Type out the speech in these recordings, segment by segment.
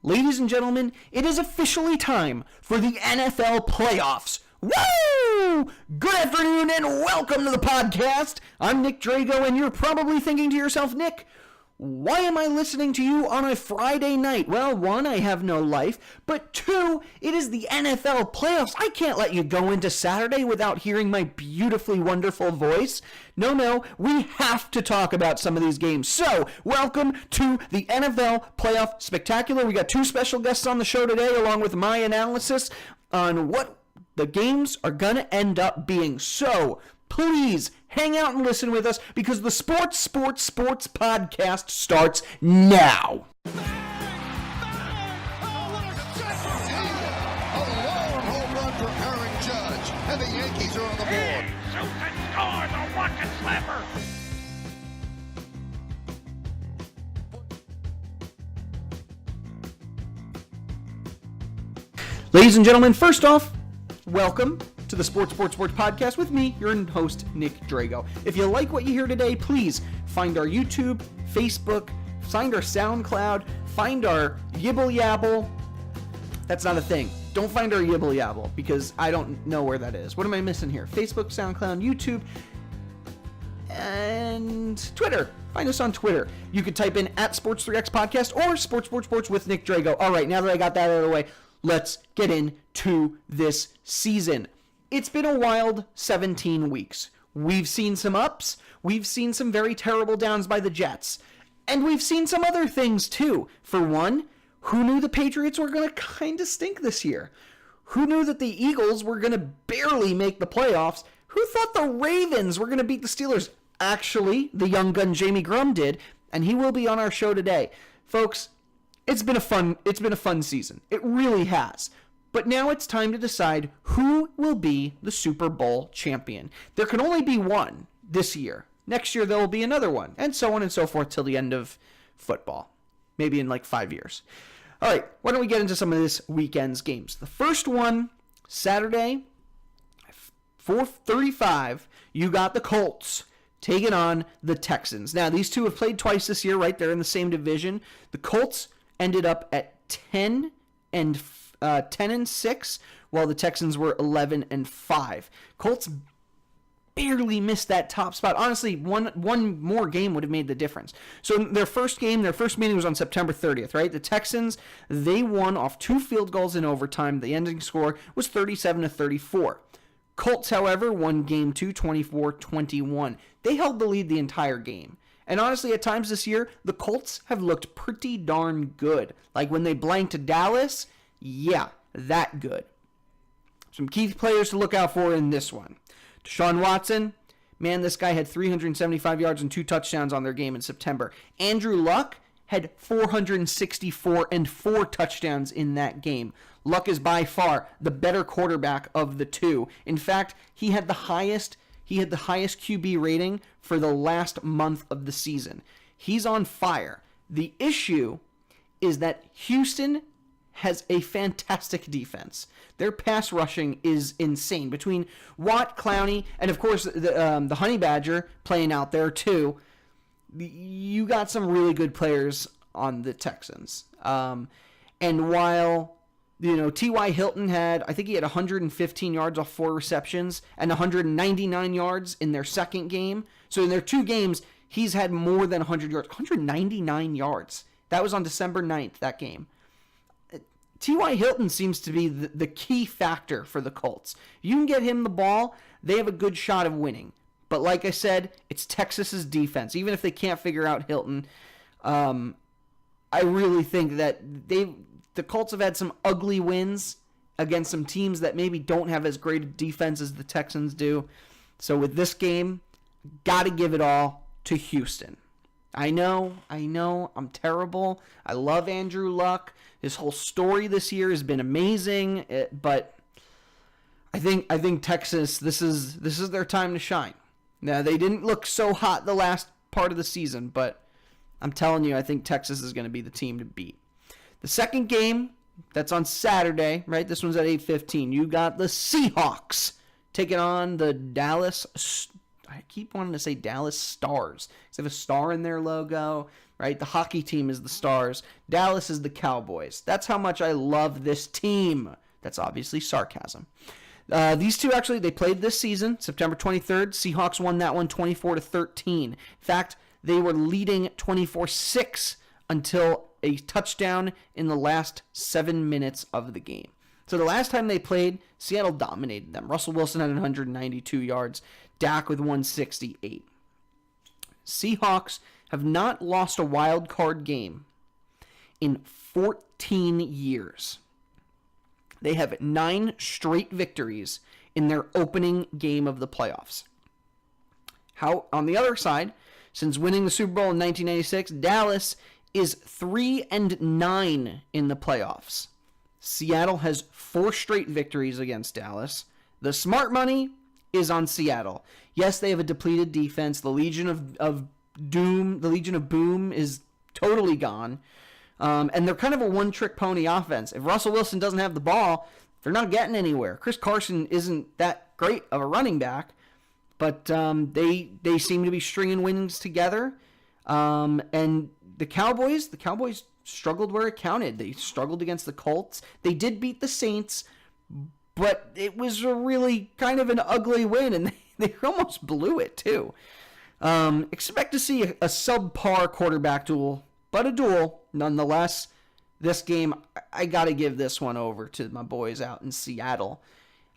Ladies and gentlemen, it is officially time for the NFL playoffs. Woo! Good afternoon and welcome to the podcast. I'm Nick Drago, and you're probably thinking to yourself, Nick, why am I listening to you on a Friday night? Well, one, I have no life, but two, it is the NFL playoffs. I can't let you go into Saturday without hearing my beautifully wonderful voice. No, we have to talk about some of these games. So, welcome to the NFL Playoff Spectacular. We got two special guests on the show today, along with my analysis on what the games are going to end up being. So, please hang out and listen with us because the Sports podcast starts now. A long home run for Aaron Judge, and the Yankees are on the board. Shoot and score the rocket slapper. Ladies and gentlemen, first off, welcome to the Sports podcast with me, your host, Nick Drago. If you like what you hear today, please find our YouTube, Facebook, find our SoundCloud, find our Yibble Yabble. That's not a thing. Don't find our Yibble Yabble because I don't know where that is. What am I missing here? Facebook, SoundCloud, YouTube, and Twitter. Find us on Twitter. You could type in @Sports3X Podcast or Sports with Nick Drago. All right, now that I got that out of the way, let's get into this season. It's been a wild 17 weeks. We've seen some ups. We've seen some very terrible downs by the Jets. And we've seen some other things too. For one, who knew the Patriots were going to kind of stink this year? Who knew that the Eagles were going to barely make the playoffs? Who thought the Ravens were going to beat the Steelers? Actually, the young gun Jamie Grum did, and he will be on our show today. Folks, it's been a fun season. It really has. But now it's time to decide who will be the Super Bowl champion. There can only be one this year. Next year there will be another one, and so on and so forth till the end of football. Maybe in like 5 years. All right, why don't we get into some of this weekend's games? The first one, Saturday, 4:35, you got the Colts taking on the Texans. Now, these two have played twice this year, right? They're in the same division. The Colts ended up at 10 and 6, while the Texans were 11-5. Colts barely missed that top spot. Honestly, one more game would have made the difference. So their first meeting was on September 30th, right? The Texans, they won off 2 field goals in overtime. The ending score was 37-34. Colts, however, won game 2, 24-21. They held the lead the entire game. And honestly, at times this year, the Colts have looked pretty darn good. Like when they blanked Dallas, yeah, that good. Some key players to look out for in this one. Deshaun Watson, man, this guy had 375 yards and 2 touchdowns on their game in September. Andrew Luck had 464 and 4 touchdowns in that game. Luck is by far the better quarterback of the two. In fact, he had the highest QB rating for the last month of the season. He's on fire. The issue is that Houston has a fantastic defense. Their pass rushing is insane. Between Watt, Clowney, and of course the Honey Badger playing out there too, you got some really good players on the Texans. And while T.Y. Hilton I think he had 115 yards off 4 receptions and 199 yards in their second game. So in their 2 games, he's had more than 100 yards. 199 yards. That was on December 9th, that game. T.Y. Hilton seems to be the key factor for the Colts. You can get him the ball, they have a good shot of winning. But like I said, it's Texas's defense. Even if they can't figure out Hilton, I really think that the Colts have had some ugly wins against some teams that maybe don't have as great a defense as the Texans do. So with this game, got to give it all to Houston. I know, I'm terrible. I love Andrew Luck. His whole story this year has been amazing, but I think Texas, this is their time to shine. Now, they didn't look so hot the last part of the season, but I'm telling you, I think Texas is going to be the team to beat. The second game, that's on Saturday, right? This one's at 8:15. You got the Seahawks taking on the Dallas. I keep wanting to say Dallas Stars. They have a star in their logo. right? The hockey team is the Stars. Dallas is the Cowboys. That's how much I love this team. That's obviously sarcasm. These two actually, they played this season, September 23rd. Seahawks won that one 24-13. In fact, they were leading 24-6 until a touchdown in the last 7 minutes of the game. So the last time they played, Seattle dominated them. Russell Wilson had 192 yards. Dak with 168. Seahawks have not lost a wild card game in 14 years. They have 9 straight victories in their opening game of the playoffs. How on the other side, since winning the Super Bowl in 1996, Dallas is 3-9 in the playoffs. Seattle has 4 straight victories against Dallas. The smart money is on Seattle. Yes, they have a depleted defense. The Legion of Doom, the Legion of Boom is totally gone. And they're kind of a one-trick pony offense. If Russell Wilson doesn't have the ball, they're not getting anywhere. Chris Carson isn't that great of a running back, but they seem to be stringing wins together. And the Cowboys struggled where it counted. They struggled against the Colts. They did beat the Saints, but it was a really kind of an ugly win, and they almost blew it too. Expect to see a subpar quarterback duel, but a duel nonetheless. This game, I got to give this one over to my boys out in Seattle.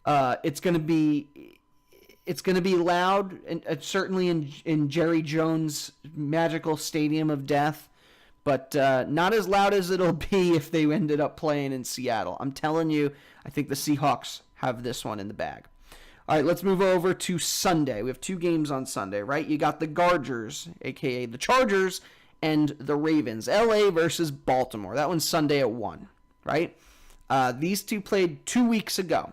It's going to be loud, and certainly in Jerry Jones' magical stadium of death, but not as loud as it'll be if they ended up playing in Seattle. I'm telling you, I think the Seahawks have this one in the bag. All right, let's move over to Sunday. We have 2 games on Sunday, right? You got the Gargers, a.k.a. the Chargers, and the Ravens. L.A. versus Baltimore. That one's Sunday at 1, right? These two played 2 weeks ago.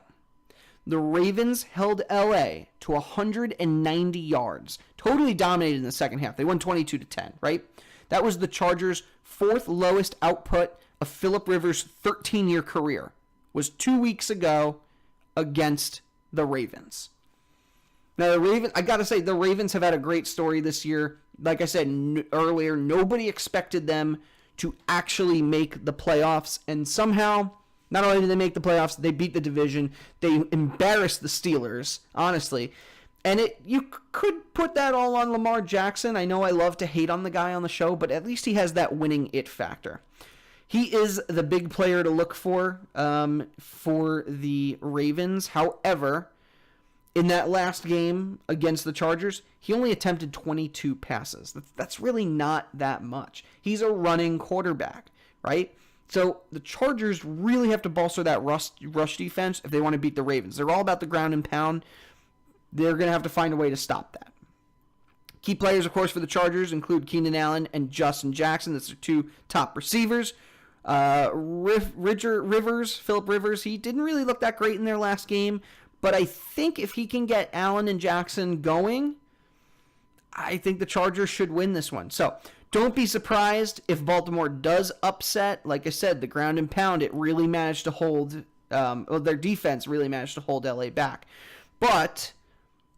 The Ravens held L.A. to 190 yards. Totally dominated in the second half. They won 22-10, right? That was the Chargers' 4th lowest output of Phillip Rivers' 13-year career. Was 2 weeks ago against the Ravens. Now, I got to say, the Ravens have had a great story this year. Like I said earlier, nobody expected them to actually make the playoffs. And somehow, not only did they make the playoffs, they beat the division. They embarrassed the Steelers, honestly. And you could put that all on Lamar Jackson. I know I love to hate on the guy on the show, but at least he has that winning it factor. He is the big player to look for the Ravens. However, in that last game against the Chargers, he only attempted 22 passes. That's really not that much. He's a running quarterback, right? So the Chargers really have to bolster that rush defense if they want to beat the Ravens. They're all about the ground and pound. They're going to have to find a way to stop that. Key players, of course, for the Chargers include Keenan Allen and Justin Jackson. That's their 2 top receivers. Phillip Rivers, he didn't really look that great in their last game, but I think if he can get Allen and Jackson going, I think the Chargers should win this one. So don't be surprised if Baltimore does upset. Like I said, the ground and pound, it really managed to hold, their defense really managed to hold LA back. But,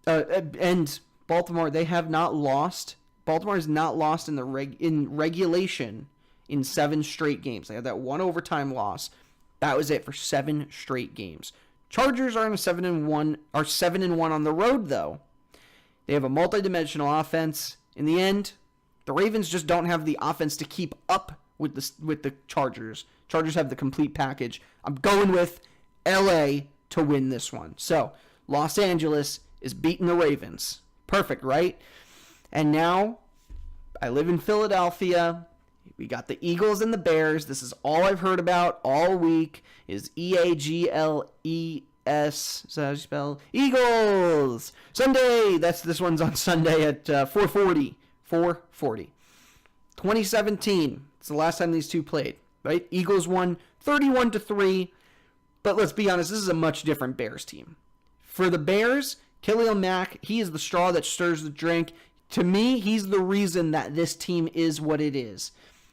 and Baltimore, they have not lost. Baltimore has not lost in regulation in 7 straight games. They had that 1 overtime loss. That was it for 7 straight games. Chargers are in a 7-1 on the road though. They have a multi-dimensional offense. In the end, the Ravens just don't have the offense to keep up with the Chargers. Chargers have the complete package. I'm going with LA to win this one. So, Los Angeles is beating the Ravens. Perfect, right? And now I live in Philadelphia. We got the Eagles and the Bears. This is all I've heard about all week is Eagles. Is that how you spell? Eagles! Sunday! This one's on Sunday at 4:40. 4:40. 2017. It's the last time these two played, right? Eagles won 31-3. But let's be honest, this is a much different Bears team. For the Bears, Khalil Mack, he is the straw that stirs the drink. To me, he's the reason that this team is what it is.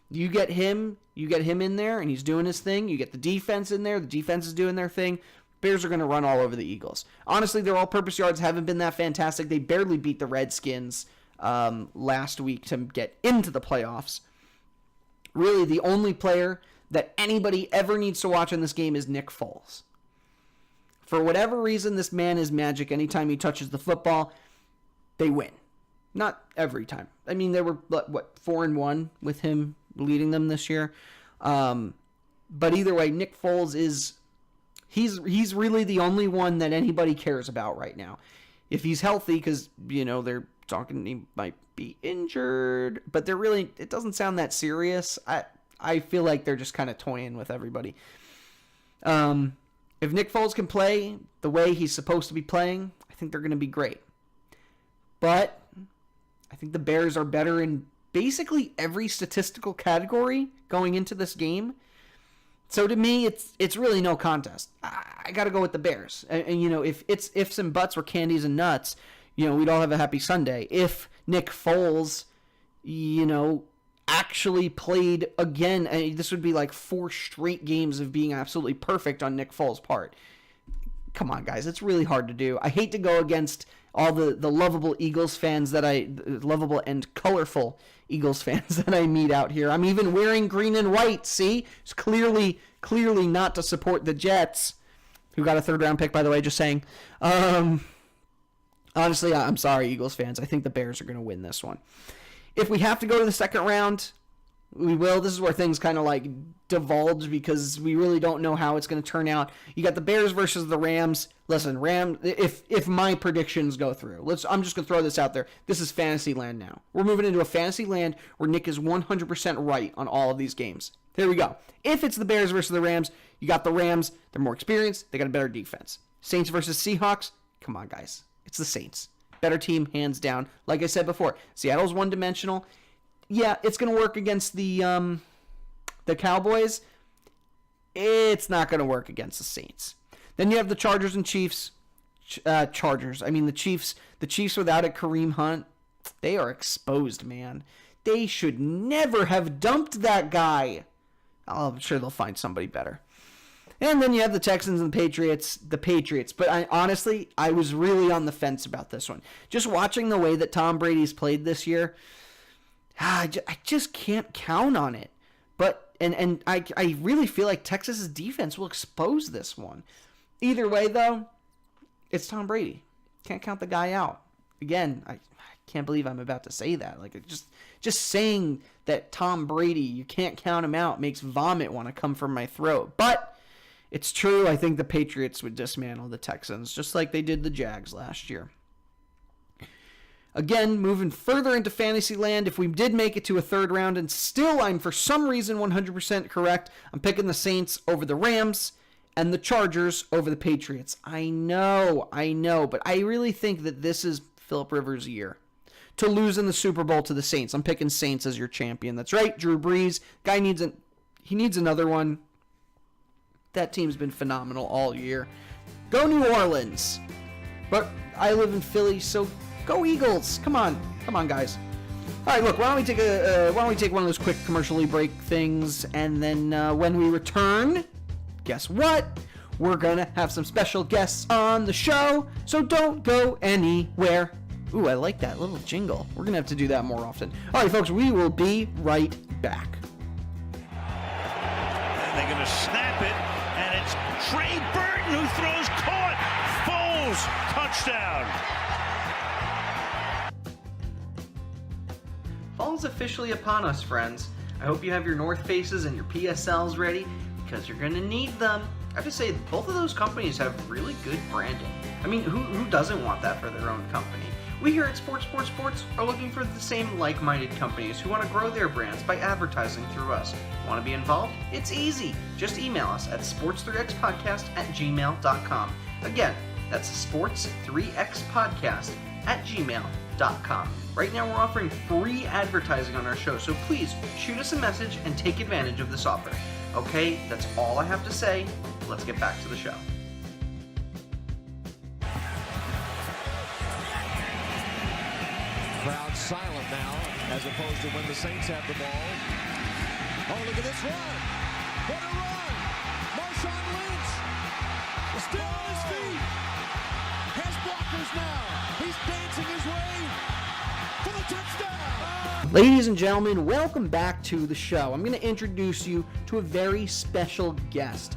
You get him in there, and he's doing his thing. You get the defense in there. The defense is doing their thing. Bears are going to run all over the Eagles. Honestly, their all-purpose yards haven't been that fantastic. They barely beat the Redskins last week to get into the playoffs. really the only player that anybody ever needs to watch in this game is Nick Foles. For whatever reason, this man is magic. Anytime he touches the football, they win. Not every time. I mean, they were, 4-1 with him leading them this year. But either way, Nick Foles he's really the only one that anybody cares about right now. If he's healthy, because, they're talking he might be injured, but it doesn't sound that serious. I feel like they're just kind of toying with everybody. If Nick Foles can play the way he's supposed to be playing, I think they're going to be great. But I think the Bears are better in basically every statistical category going into this game. So to me, it's really no contest. I got to go with the Bears. And if it's ifs and buts were candies and nuts, we'd all have a happy Sunday. If Nick Foles, actually played again, this would be like 4 straight games of being absolutely perfect on Nick Foles' part. Come on, guys. It's really hard to do. I hate to go against all the lovable Eagles fans lovable and colorful Eagles fans that I meet out here. I'm even wearing green and white, see? It's clearly not to support the Jets, who got a 3rd-round pick, by the way, just saying. Honestly, I'm sorry, Eagles fans. I think the Bears are going to win this one. If we have to go to the 2nd round, we will. This is where things kind of divulge because we really don't know how it's going to turn out. You got the Bears versus the Rams. Listen, if my predictions go through, I'm just going to throw this out there. This is fantasy land now. We're moving into a fantasy land where Nick is 100% right on all of these games. Here we go. If it's the Bears versus the Rams, you got the Rams. They're more experienced. They got a better defense. Saints versus Seahawks. Come on, guys. It's the Saints. Better team, hands down. Like I said before, Seattle's one-dimensional. Yeah, it's going to work against the Cowboys. It's not going to work against the Saints. Then you have the Chargers and Chiefs. Chargers. I mean, the Chiefs. The Chiefs without a Kareem Hunt, they are exposed, man. They should never have dumped that guy. I'm sure they'll find somebody better. And then you have the Texans and the Patriots. But I was really on the fence about this one. Just watching the way that Tom Brady's played this year, I just can't count on it. But and I really feel like Texas's defense will expose this one. Either way, though, it's Tom Brady. Can't count the guy out. Again, I can't believe I'm about to say that. Just saying that Tom Brady, you can't count him out, makes vomit want to come from my throat. But it's true. I think the Patriots would dismantle the Texans, just like they did the Jags last year. Again, moving further into fantasy land, if we did make it to a 3rd round, and still I'm for some reason 100% correct, I'm picking the Saints over the Rams and the Chargers over the Patriots. I know, but I really think that this is Phillip Rivers' year to lose in the Super Bowl to the Saints. I'm picking Saints as your champion. That's right, Drew Brees. Guy needs another one. That team's been phenomenal all year. Go New Orleans. But I live in Philly, so go Eagles. Come on, guys. All right, look. Why don't we take one of those quick commercially break things, and then when we return, guess what? We're gonna have some special guests on the show. So don't go anywhere. Ooh, I like that little jingle. We're gonna have to do that more often. All right, folks. We will be right back. And they're gonna snap it. Trey Burton who throws caught. Foles touchdown. Fall's officially upon us, friends. I hope you have your North Faces and your PSLs ready because you're going to need them. I have to say, both of those companies have really good branding. I mean, who doesn't want that for their own company? We here at Sports are looking for the same like-minded companies who want to grow their brands by advertising through us. Want to be involved? It's easy. Just email us at sports3xpodcast@gmail.com. Again, that's sports3xpodcast@gmail.com. Right now we're offering free advertising on our show, so please shoot us a message and take advantage of this offer. Okay, that's all I have to say. Let's get back to the show. Crowd silent now, as opposed to when the Saints have the ball. Oh, look at this run. What a run. Marshawn Lynch still on his feet. Has blockers now. He's dancing his way for the touchdown. Ladies and gentlemen, welcome back to the show. I'm going to introduce you to a very special guest,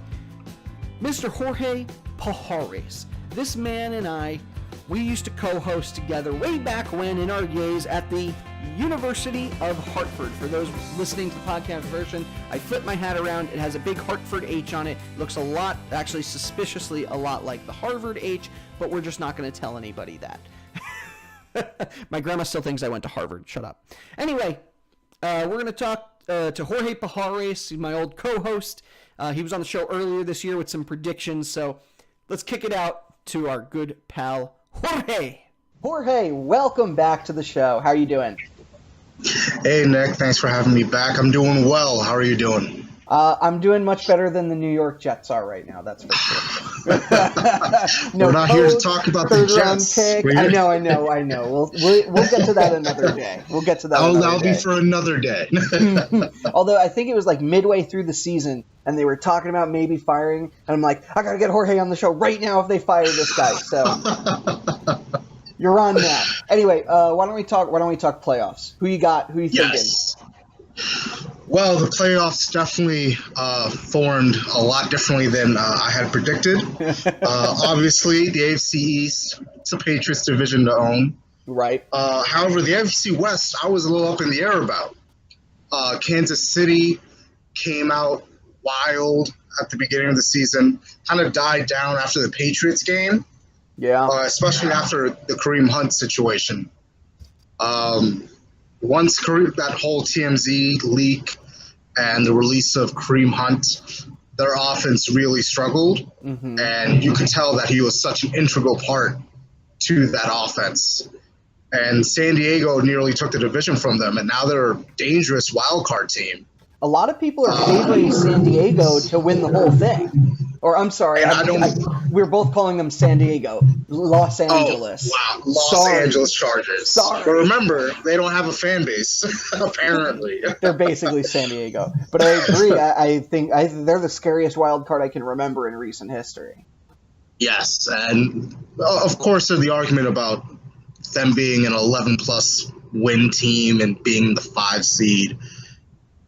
Mr. Jorge Pajares. This man and I, we used to co-host together way back when in our days at the University of Hartford. For those listening to the podcast version, I flip my hat around. It has a big Hartford H on it. Looks a lot, actually suspiciously a lot like the Harvard H, but we're just not going to tell anybody that. My grandma still thinks I went to Harvard. Shut up. Anyway, we're going to talk to Jorge Pajares, my old co-host. He was on the show earlier this year with some predictions, so let's kick it out to our good pal, Jorge. Jorge, welcome back to the show. How are you doing? Hey, Nick. Thanks for having me back. I'm doing well. How are you doing? I'm doing much better than the New York Jets are right now, that's for sure. We're not here to talk about the Jets. I know. We'll get to that another day. That'll be for another day. Although I think it was like midway through the season, and they were talking about maybe firing, and I'm like, I gotta get Jorge on the show right now if they fire this guy. So you're on now. Anyway, why don't we talk playoffs? Who you got? Who you thinking? Yes. Well, the playoffs definitely formed a lot differently than I had predicted. Obviously, the AFC East, it's a Patriots division to own. Right. However, the AFC West, I was a little up in the air about. Kansas City came out wild at the beginning of the season, kind of died down after the Patriots game. Yeah. Especially after the Kareem Hunt situation. Once that whole TMZ leak and the release of Kareem Hunt, their offense really struggled. Mm-hmm. And you could tell that he was such an integral part to that offense. And San Diego nearly took the division from them, and now they're a dangerous wild card team. A lot of people are favoring San Diego to win the whole thing. Or, I'm sorry, we're both calling them San Diego. Los Angeles. Oh, wow. Los Angeles Chargers. Sorry. But remember, they don't have a fan base, apparently. They're basically San Diego. But I agree. I think they're the scariest wild card I can remember in recent history. Yes, and of course there's the argument about them being an 11-plus win team and being the 5 seed.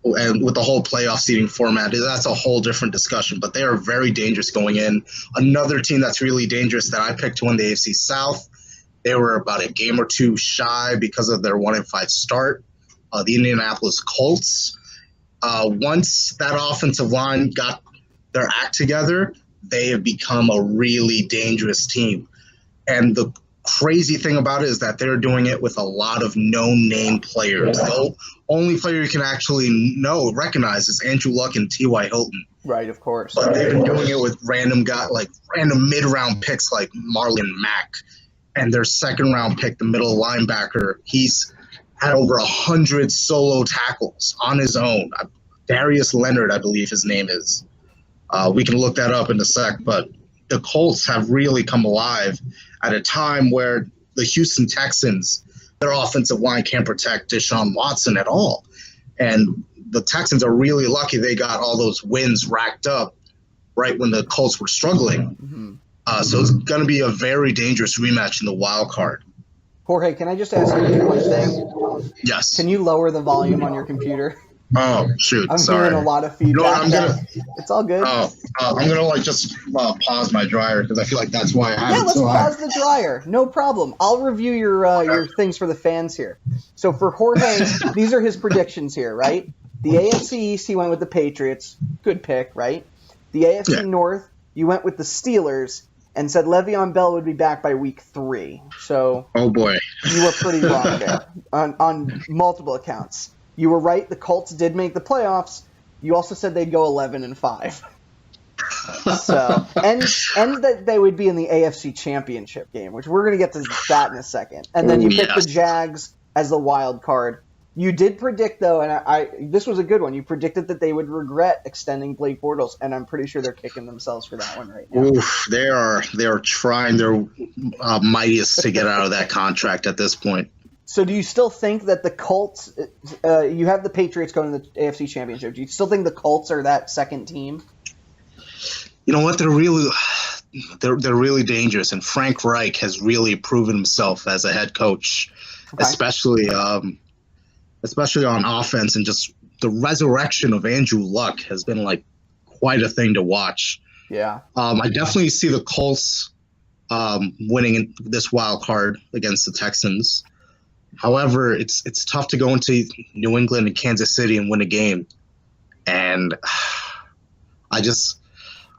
And with the whole playoff seeding format, that's a whole different discussion. But they are very dangerous going in. Another team that's really dangerous that I picked to win the AFC South, they were about a game or two shy because of their 1-5 start, the Indianapolis Colts. Once that offensive line got their act together, they have become a really dangerous team. And the crazy thing about it is that they're doing it with a lot of no-name players. The only player you can actually recognize is Andrew Luck and T.Y. Hilton. Right, of course. But they've been doing it with random mid-round picks like Marlon Mack. And their second-round pick, the middle linebacker, he's had over 100 solo tackles on his own. Darius Leonard, I believe his name is. We can look that up in a sec, but the Colts have really come alive at a time where the Houston Texans, their offensive line can't protect Deshaun Watson at all. And the Texans are really lucky they got all those wins racked up right when the Colts were struggling. Mm-hmm. So it's going to be a very dangerous rematch in the wild card. Jorge, can I just ask you one thing? Yes. Can you lower the volume on your computer? Oh, shoot. I'm Sorry. hearing a lot of feedback. It's all good. I'm going to just pause my dryer because I feel like that's why I have it. Let's pause the dryer. No problem. I'll review your things for the fans here. So for Jorge, these are his predictions here, right? The AFC East, he went with the Patriots. Good pick, right? The AFC North, you went with the Steelers and said Le'Veon Bell would be back by week 3. So oh boy, you were pretty wrong there on multiple accounts. You were right. The Colts did make the playoffs. You also said they'd go 11-5. So and that they would be in the AFC Championship game, which we're going to get to that in a second. And then you picked the Jags as the wild card. You did predict, though, and this was a good one. You predicted that they would regret extending Blake Bortles, and I'm pretty sure they're kicking themselves for that one right now. Oof, they are trying their mightiest to get out of that contract at this point. So do you still think that the Colts you have the Patriots going to the AFC Championship. Do you still think the Colts are that second team? You know what? They're really dangerous, and Frank Reich has really proven himself as a head coach. Okay. especially on offense, and just the resurrection of Andrew Luck has been like quite a thing to watch. Yeah. I definitely see the Colts winning this wild card against the Texans. However, it's tough to go into New England and Kansas City and win a game, and I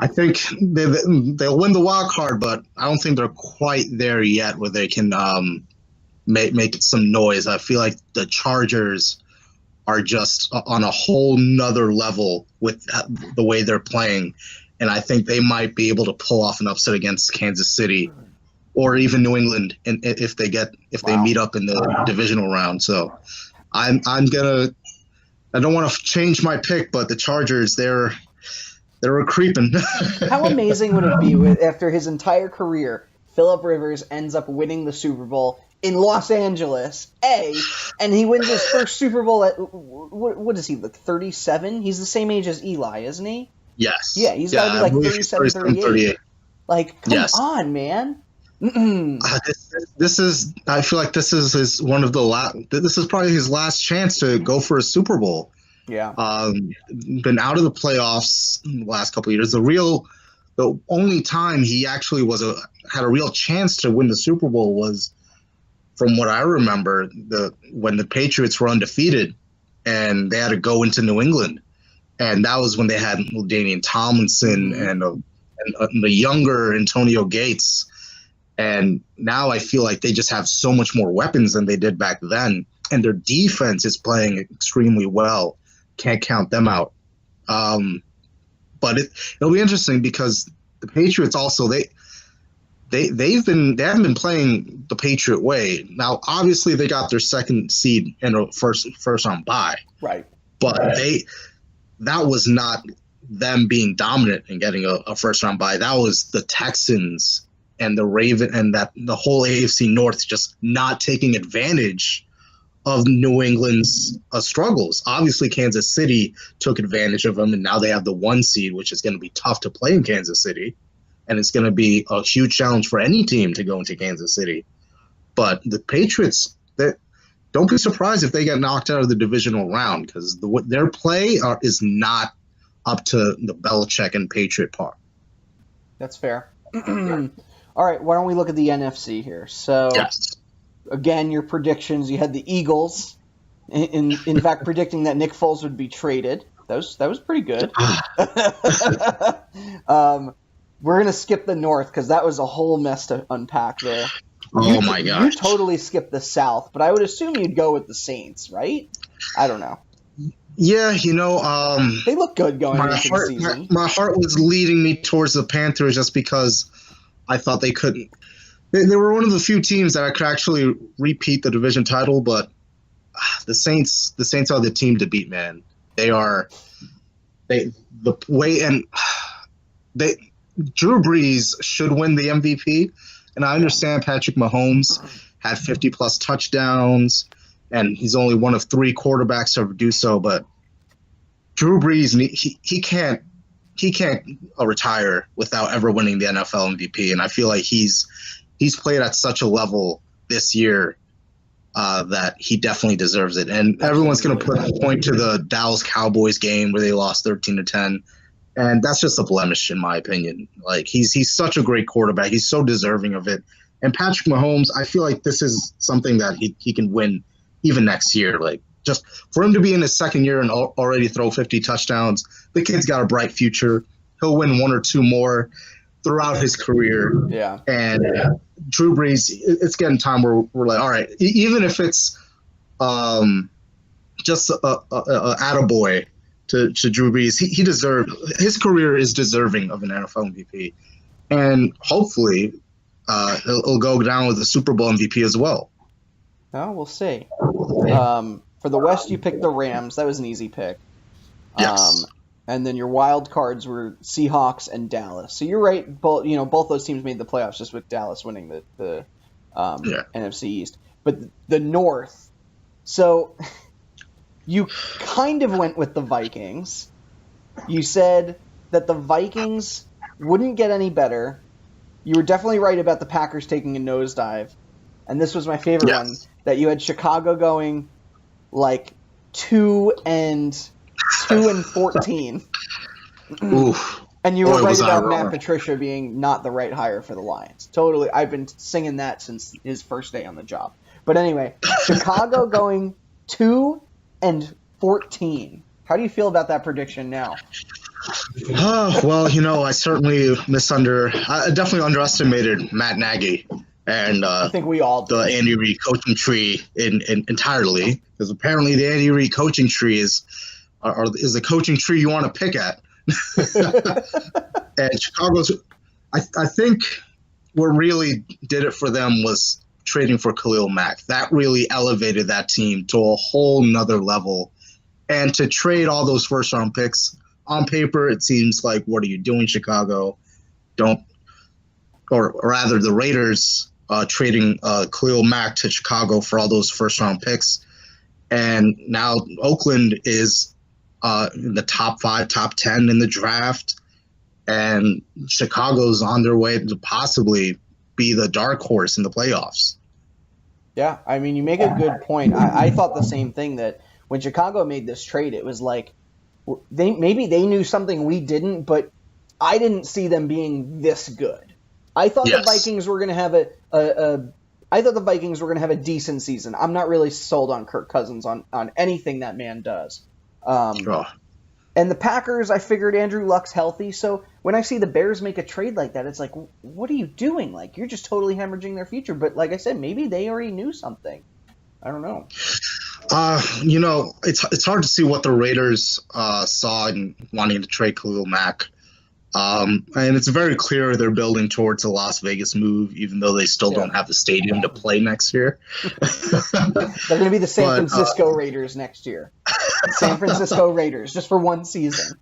think they'll win the wild card, but I don't think they're quite there yet where they can make some noise. I feel like the Chargers are just on a whole nother level with the way they're playing, and I think they might be able to pull off an upset against Kansas City or even New England, and if they meet up in the divisional round. So I don't want to change my pick, but the Chargers, they're creeping. How amazing would it be after his entire career, Phillip Rivers ends up winning the Super Bowl in Los Angeles, and he wins his first Super Bowl at, what is he, like 37? He's the same age as Eli, isn't he? Yes. Yeah, he's got to be like 37, 38. Like, come on, man. This is. I feel like this is this is probably his last chance to go for a Super Bowl. Yeah. Been out of the playoffs in the last couple of years. The only time he actually had a real chance to win the Super Bowl was, from what I remember, when the Patriots were undefeated and they had to go into New England, and that was when they had Damian Tomlinson and the younger Antonio Gates. And now I feel like they just have so much more weapons than they did back then, and their defense is playing extremely well. Can't count them out. But it'll be interesting because the Patriots also they haven't been playing the Patriot way. Now, obviously, they got their second seed and a first round bye. Right. But that was not them being dominant and getting a first round bye. That was the Texans and the Raven and the whole AFC North just not taking advantage of New England's struggles. Obviously, Kansas City took advantage of them, and now they have the 1 seed, which is going to be tough to play in Kansas City. And it's going to be a huge challenge for any team to go into Kansas City. But the Patriots, don't be surprised if they get knocked out of the divisional round, because their play is not up to the Belichick and Patriot par. That's fair. All right, why don't we look at the NFC here? So, yes. Again, your predictions. You had the Eagles, in fact, predicting that Nick Foles would be traded. That was pretty good. We're going to skip the North because that was a whole mess to unpack there. Oh, my gosh. You totally skipped the South, but I would assume you'd go with the Saints, right? I don't know. Yeah, they look good going into the season. My heart was leading me towards the Panthers just because I thought they couldn't. They were one of the few teams that I could actually repeat the division title, but the Saints are the team to beat, man. Drew Brees should win the MVP, and I understand Patrick Mahomes had 50-plus touchdowns, and he's only one of 3 quarterbacks to ever do so. But Drew Brees, he can't retire without ever winning the NFL MVP, and I feel like he's played at such a level this year that he definitely deserves it. And everyone's going to point to the Dallas Cowboys game where they lost 13-10. And that's just a blemish, in my opinion. Like, he's such a great quarterback. He's so deserving of it. And Patrick Mahomes, I feel like this is something that he can win even next year. Like, just for him to be in his second year and already throw 50 touchdowns, the kid's got a bright future. He'll win 1 or 2 more throughout his career. Yeah. And Drew Brees, it's getting time where we're like, all right, even if it's just a attaboy to Drew Brees, he deserved – his career is deserving of an NFL MVP. And hopefully it'll go down with the Super Bowl MVP as well. Oh, we'll see. For the West, you picked the Rams. That was an easy pick. Yes. And then your wild cards were Seahawks and Dallas. So you're right. Both those teams made the playoffs, just with Dallas winning the NFC East. But the North. So you kind of went with the Vikings. You said that the Vikings wouldn't get any better. You were definitely right about the Packers taking a nosedive. and this was my favorite Yes. one, that you had Chicago going like 2-14. Oof. And you Boy, were right was I about Matt wrong. Patricia being not the right hire for the Lions. Totally. I've been singing that since his first day on the job. But anyway, Chicago going 2-14. How do you feel about that prediction now? Well, I certainly I definitely underestimated Matt Nagy and I think we all the did. Andy Reid coaching tree entirely, because apparently the Andy Reid coaching tree is the coaching tree you want to pick at. And Chicago's, I think what really did it for them was trading for Khalil Mack. That really elevated that team to a whole nother level. And to trade all those first round picks, on paper, it seems like, what are you doing, Chicago? Or rather, the Raiders trading Khalil Mack to Chicago for all those first round picks. And now Oakland is in the top 5, top 10 in the draft. And Chicago's on their way to possibly be the dark horse in the playoffs. Yeah, I mean, you make a good point. I thought the same thing, that when Chicago made this trade, it was like maybe they knew something we didn't, but I didn't see them being this good. I thought the Vikings were going to have a decent season. I'm not really sold on Kirk Cousins on anything that man does. And the Packers, I figured Andrew Luck's healthy. So when I see the Bears make a trade like that, it's like, what are you doing? Like, you're just totally hemorrhaging their future. But like I said, maybe they already knew something. I don't know. It's hard to see what the Raiders saw in wanting to trade Khalil Mack. And it's very clear they're building towards a Las Vegas move, even though they still don't have the stadium to play next year. They're going to be the San Francisco Raiders next year. San Francisco Raiders, just for one season.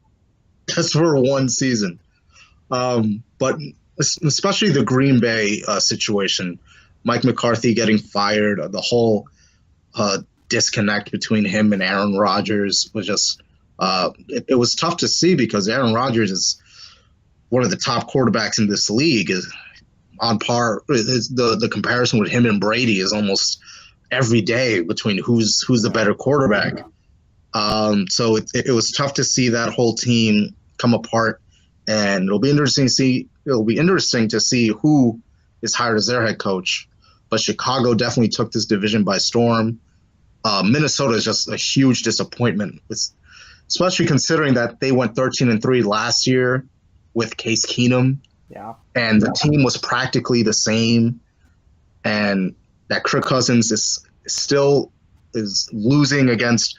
Just for one season. But especially the Green Bay situation, Mike McCarthy getting fired, the whole disconnect between him and Aaron Rodgers was just it was tough to see, because Aaron Rodgers is one of the top quarterbacks in this league, is on par. The comparison with him and Brady is almost every day between who's the better quarterback. So it was tough to see that whole team come apart, and it'll be interesting to see who is hired as their head coach. But Chicago definitely took this division by storm. Minnesota is just a huge disappointment, especially considering that they went 13-3 last year with Case Keenum. Yeah. And the team was practically the same. And that Kirk Cousins is still losing against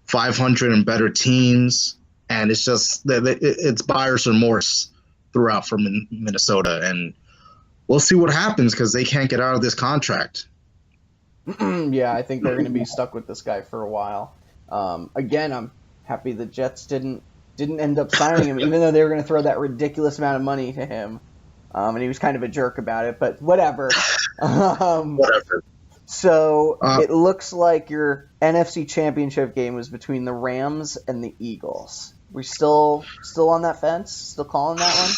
500 and better teams. And it's just it's buyer's remorse throughout for Minnesota. And we'll see what happens, because they can't get out of this contract. Yeah, I think they're going to be stuck with this guy for a while. Again, I'm happy the Jets didn't end up signing him, even though they were going to throw that ridiculous amount of money to him. And he was kind of a jerk about it, but whatever. Whatever. So it looks like your NFC Championship game was between the Rams and the Eagles. We still on that fence? Still calling that one?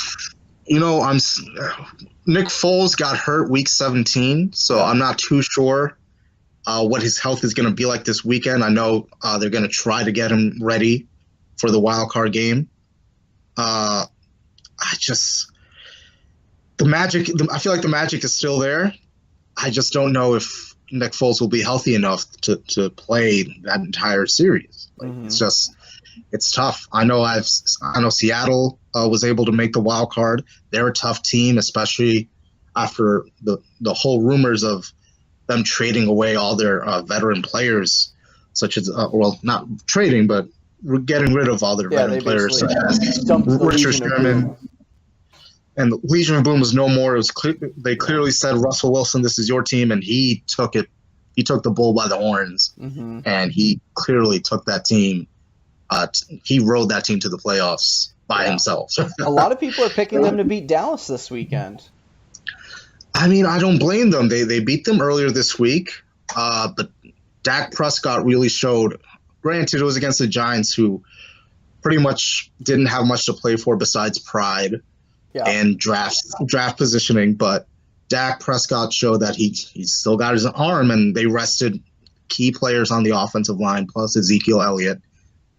Nick Foles got hurt week 17, so I'm not too sure what his health is going to be like this weekend. I know they're going to try to get him ready for the wild card game. I feel like the magic is still there. I just don't know if Nick Foles will be healthy enough to play that entire series. It's tough. I know Seattle was able to make the wild card. They're a tough team, especially after the whole rumors of them trading away all their veteran players, such as not trading, but getting rid of all their veteran players, such as Richard Sherman. And the Legion of Boom was no more. They clearly said, Russell Wilson, this is your team, and he took it. He took the bull by the horns, and he clearly took that team. He rode that team to the playoffs by himself. A lot of people are picking them to beat Dallas this weekend. I mean, I don't blame them. They beat them earlier this week, but Dak Prescott really showed. Granted, it was against the Giants, who pretty much didn't have much to play for besides pride and draft positioning. But Dak Prescott showed that he's still got his arm, and they rested key players on the offensive line, plus Ezekiel Elliott.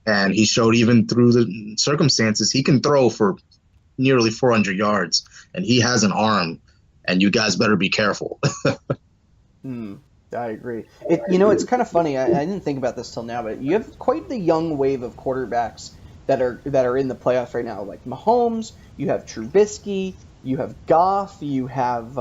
And he showed even through the circumstances, he can throw for nearly 400 yards, and he has an arm, and you guys better be careful. I agree. It's kind of funny. I didn't think about this till now, but you have quite the young wave of quarterbacks that are in the playoffs right now. Like Mahomes, you have Trubisky, you have Goff, you have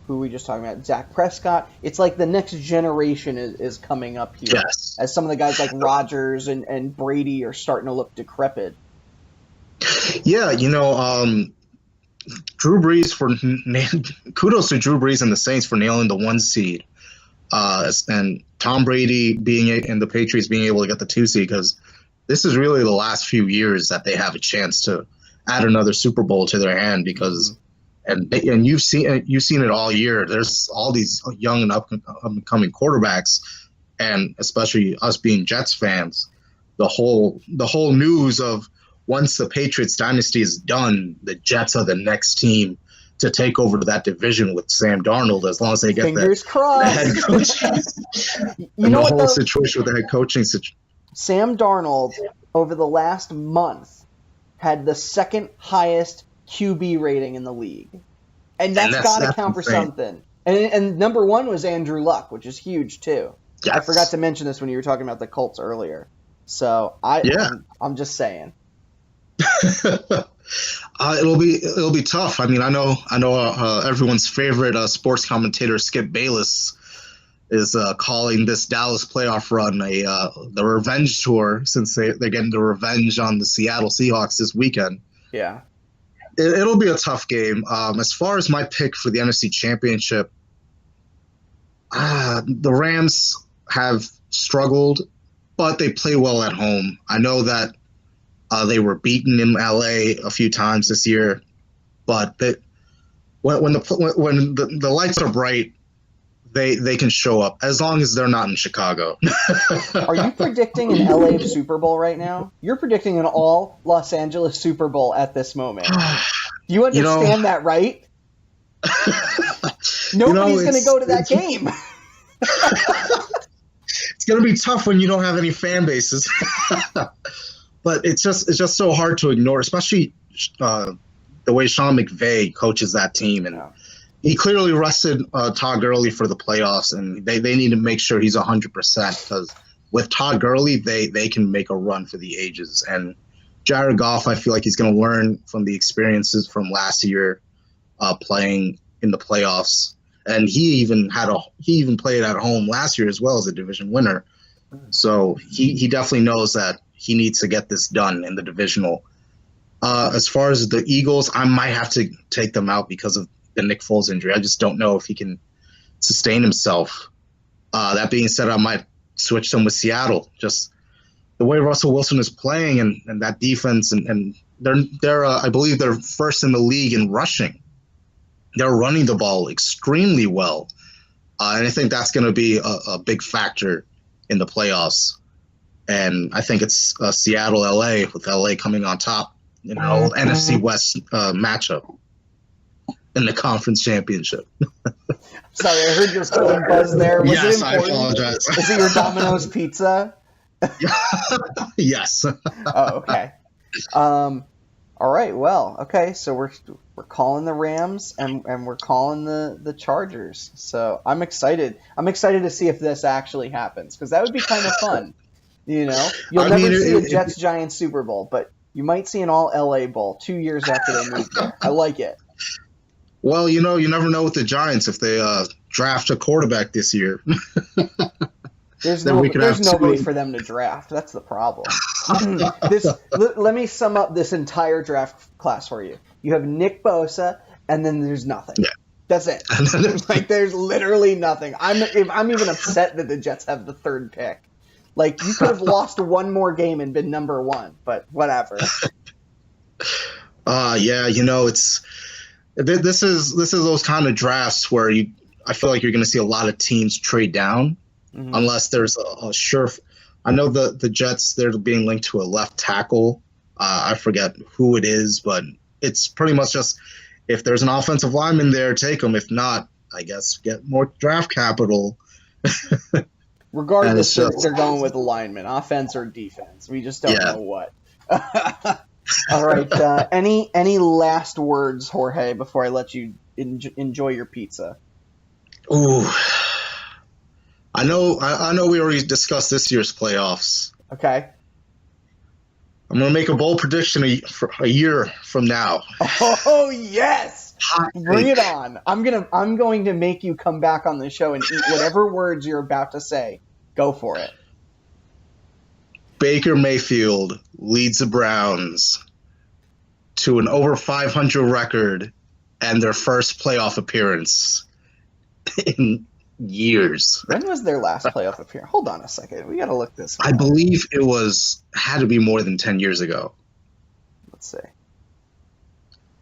who we just talking about, Dak Prescott. It's like the next generation is coming up here. Yes. As some of the guys like Rodgers and Brady are starting to look decrepit. Yeah, Drew Brees kudos to Drew Brees and the Saints for nailing the 1 seed. And Tom Brady and the Patriots being able to get the 2 seed, because this is really the last few years that they have a chance to add another Super Bowl to their hand, because and you've seen it all year. There's all these young and upcoming quarterbacks, and especially us being Jets fans, the whole news of once the Patriots dynasty is done, the Jets are the next team to take over that division with Sam Darnold, as long as they get Fingers crossed. the head coaching. The whole situation with the head coaching situation. Sam Darnold, over the last month, had the second highest QB rating in the league. And that's got to count for something. And number 1 was Andrew Luck, which is huge, too. Yes. I forgot to mention this when you were talking about the Colts earlier. So I'm just saying. It'll be tough. I mean, I know everyone's favorite sports commentator Skip Bayless is calling this Dallas playoff run the revenge tour, since they're getting the revenge on the Seattle Seahawks this weekend. Yeah, it'll be a tough game. As far as my pick for the NFC Championship, the Rams have struggled, but they play well at home. I know that they were beaten in LA a few times this year, but when the lights are bright, they can show up, as long as they're not in Chicago. Are you predicting an LA Super Bowl right now? You're predicting an all Los Angeles Super Bowl at this moment. Do you understand that, right? Nobody's going to go to that game. It's going to be tough when you don't have any fan bases. But it's just so hard to ignore, especially the way Sean McVay coaches that team. And he clearly rested Todd Gurley for the playoffs, and they need to make sure he's 100%, because with Todd Gurley, they can make a run for the ages. And Jared Goff, I feel like he's going to learn from the experiences from last year playing in the playoffs. And he even played at home last year as well as a division winner. So he definitely knows that he needs to get this done in the divisional. As far as the Eagles, I might have to take them out because of the Nick Foles injury. I just don't know if he can sustain himself. That being said, I might switch them with Seattle. Just the way Russell Wilson is playing and that defense, and they're I believe they're first in the league in rushing. They're running the ball extremely well, and I think that's going to be a big factor in the playoffs. And I think it's Seattle-LA, with LA coming on top in an old NFC West matchup in the conference championship. Sorry, I heard your sudden buzz there. Was Yes, it I apologize. Is it your Domino's pizza? Yes. Oh, okay. All right. Well, okay. So we're calling the Rams and we're calling the Chargers. So I'm excited. I'm excited to see if this actually happens, because that would be kind of fun. You'll never see a Jets-Giants Super Bowl, but you might see an all-LA Bowl 2 years after they move there. I like it. Well, you never know with the Giants if they draft a quarterback this year. There's nobody for them to draft. That's the problem. Let me sum up this entire draft class for you. You have Nick Bosa, and then there's nothing. Yeah. That's it. Like, there's literally nothing. I'm even upset that the Jets have the third pick. Like, you could have lost one more game and been number 1, but whatever. Yeah, this is those kind of drafts where I feel like you're going to see a lot of teams trade down, unless there's a sure. I know the Jets, they're being linked to a left tackle. I forget who it is, but it's pretty much just If there's an offensive lineman there, take him. If not, I guess get more draft capital. Regardless, they're going with alignment, offense or defense. We just don't know what. All right. Any last words, Jorge, before I let you enjoy your pizza? Ooh, I know. We already discussed this year's playoffs. Okay. I'm gonna make a bold prediction a year from now. Oh yes! Hot Bring take. it on. I'm going to make you come back on the show and eat whatever words you're about to say. Go for it. Baker Mayfield leads the Browns to an over 500 record and their first playoff appearance in years. When was their last playoff appearance? Hold on a second. We got to look this up. I believe it had to be more than 10 years ago. Let's see.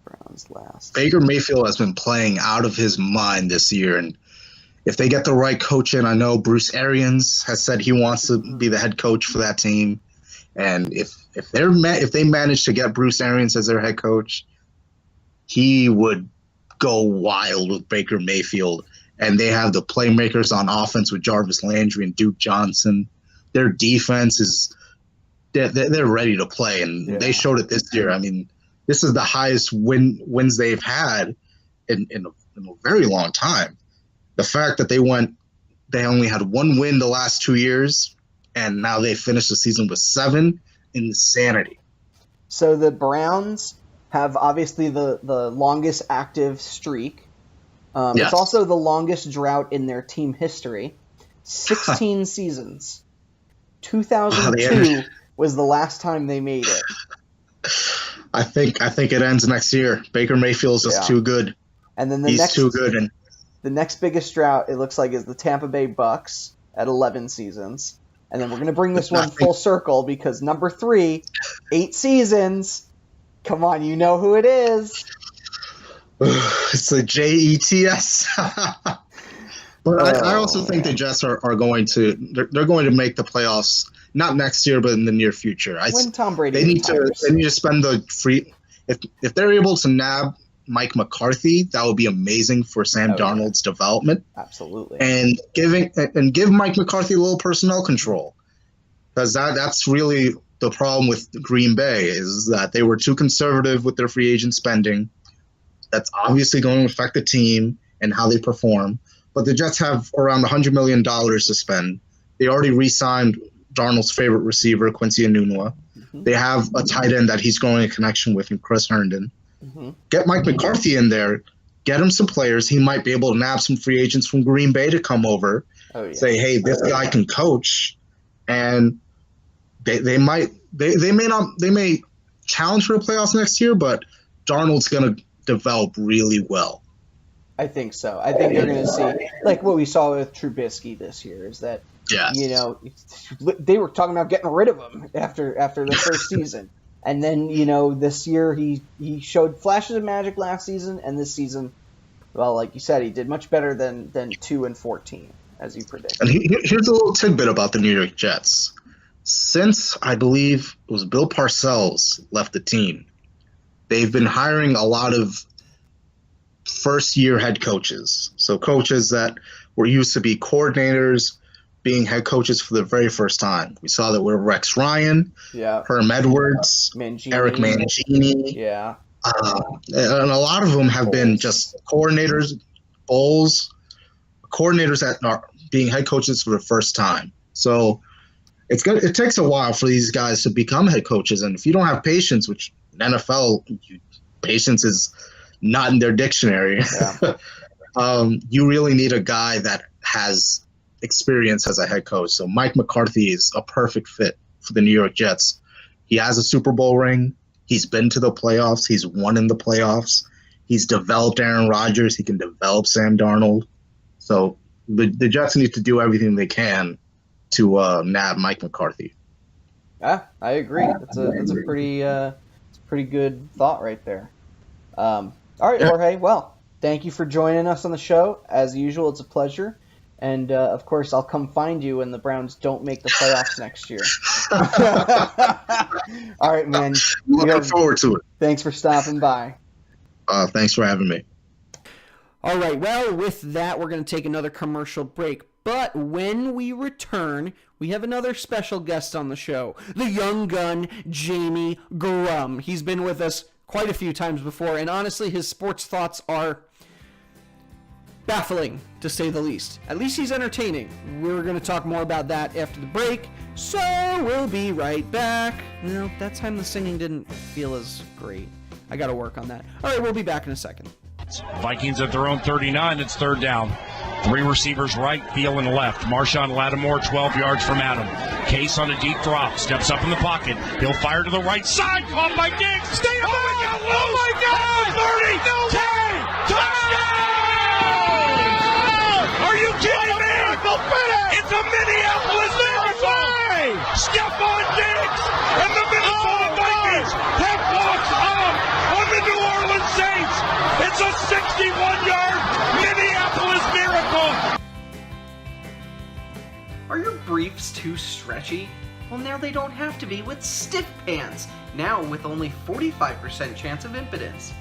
Browns last. Baker Mayfield has been playing out of his mind this year, and if they get the right coach in, I know Bruce Arians has said he wants to be the head coach for that team, and if they manage to get Bruce Arians as their head coach, he would go wild with Baker Mayfield. And they have the playmakers on offense with Jarvis Landry and Duke Johnson. Their defense is they're ready to play, and they showed it this year. I mean, this is the highest wins they've had in a very long time. The fact that they only had one win the last 2 years, and now they finished the season with 7, insanity. So the Browns have obviously the longest active streak. Yes. It's also the longest drought in their team history. 16 seasons. 2002 was the last time they made it. I think it ends next year. Baker Mayfield's just too good. And then He's too good. And the next biggest drought, it looks like, is the Tampa Bay Bucks at 11 seasons. And then we're going to bring this one full circle because number 3, 8 seasons. Come on, you know who it is. It's the Jets. But I also think the Jets are going to they're going to make the playoffs, not next year, but in the near future. When Tom Brady they need retires. to spend the free if they're able to nab Mike McCarthy, that would be amazing for Sam Darnold's development. Absolutely. And give Mike McCarthy a little personnel control, because that's really the problem with Green Bay, is that they were too conservative with their free agent spending. That's obviously going to affect the team and how they perform. But the Jets have around $100 million to spend. They already re-signed Darnold's favorite receiver, Quincy Enunwa. Mm-hmm. They have a tight end that he's growing a connection with in Chris Herndon. Mm-hmm. Get Mike McCarthy in there. Get him some players. He might be able to nab some free agents from Green Bay to come over. Say, hey, this guy can coach. And they may challenge for the playoffs next year, but Darnold's going to develop really well. I think so. I think they're going to see, like what we saw with Trubisky this year, is that they were talking about getting rid of him after the first season, and then this year he showed flashes of magic last season, and this season, well, like you said, he did much better than 2-14 as you predicted. And here's a little tidbit about the New York Jets. Since I believe it was Bill Parcells left the team, they've been hiring a lot of first-year head coaches. So coaches that were used to be coordinators, being head coaches for the very first time. We saw that with Rex Ryan, Herm Edwards, Eric Mangini. Yeah. And a lot of them have been just coordinators, coordinators that are being head coaches for the first time. So it takes a while for these guys to become head coaches. And if you don't have patience, which in NFL, patience is not in their dictionary. Yeah. You really need a guy that has experience as a head coach. So Mike McCarthy is a perfect fit for the New York Jets. He has a Super Bowl ring. He's been to the playoffs. He's won in the playoffs. He's developed Aaron Rodgers. He can develop Sam Darnold. So the Jets need to do everything they can to nab Mike McCarthy. Yeah, I agree. That's a pretty good thought right there. All right, Jorge. Well, thank you for joining us on the show. As usual, it's a pleasure. And, of course, I'll come find you when the Browns don't make the playoffs next year. All right, man. Looking forward to it. Thanks for stopping by. Thanks for having me. All right, well, with that, we're going to take another commercial break. But when we return, we have another special guest on the show, the young gun, Jamie Grum. He's been with us quite a few times before, and honestly, his sports thoughts are baffling, to say the least. At least he's entertaining. We're going to talk more about that after the break, so we'll be right back. No, that time the singing didn't feel as great. I got to work on that. All right, we'll be back in a second. Vikings at their own 39. It's third down. 3 receivers right, Thielen left. Marshawn Lattimore 12 yards from Adam. Case on a deep drop. Steps up in the pocket. He'll fire to the right side. Caught by Diggs. Stay up. Oh my God. 30. 10. Touchdown. Are you kidding me? It's a Minneapolis miracle. Stephon Diggs and the Minnesota Vikings have walked on the New Orleans Saints. It's a 61-yard Minneapolis miracle. Are your briefs too stretchy? Well, now they don't have to be with Stiff Pants, now with only 45% chance of impotence.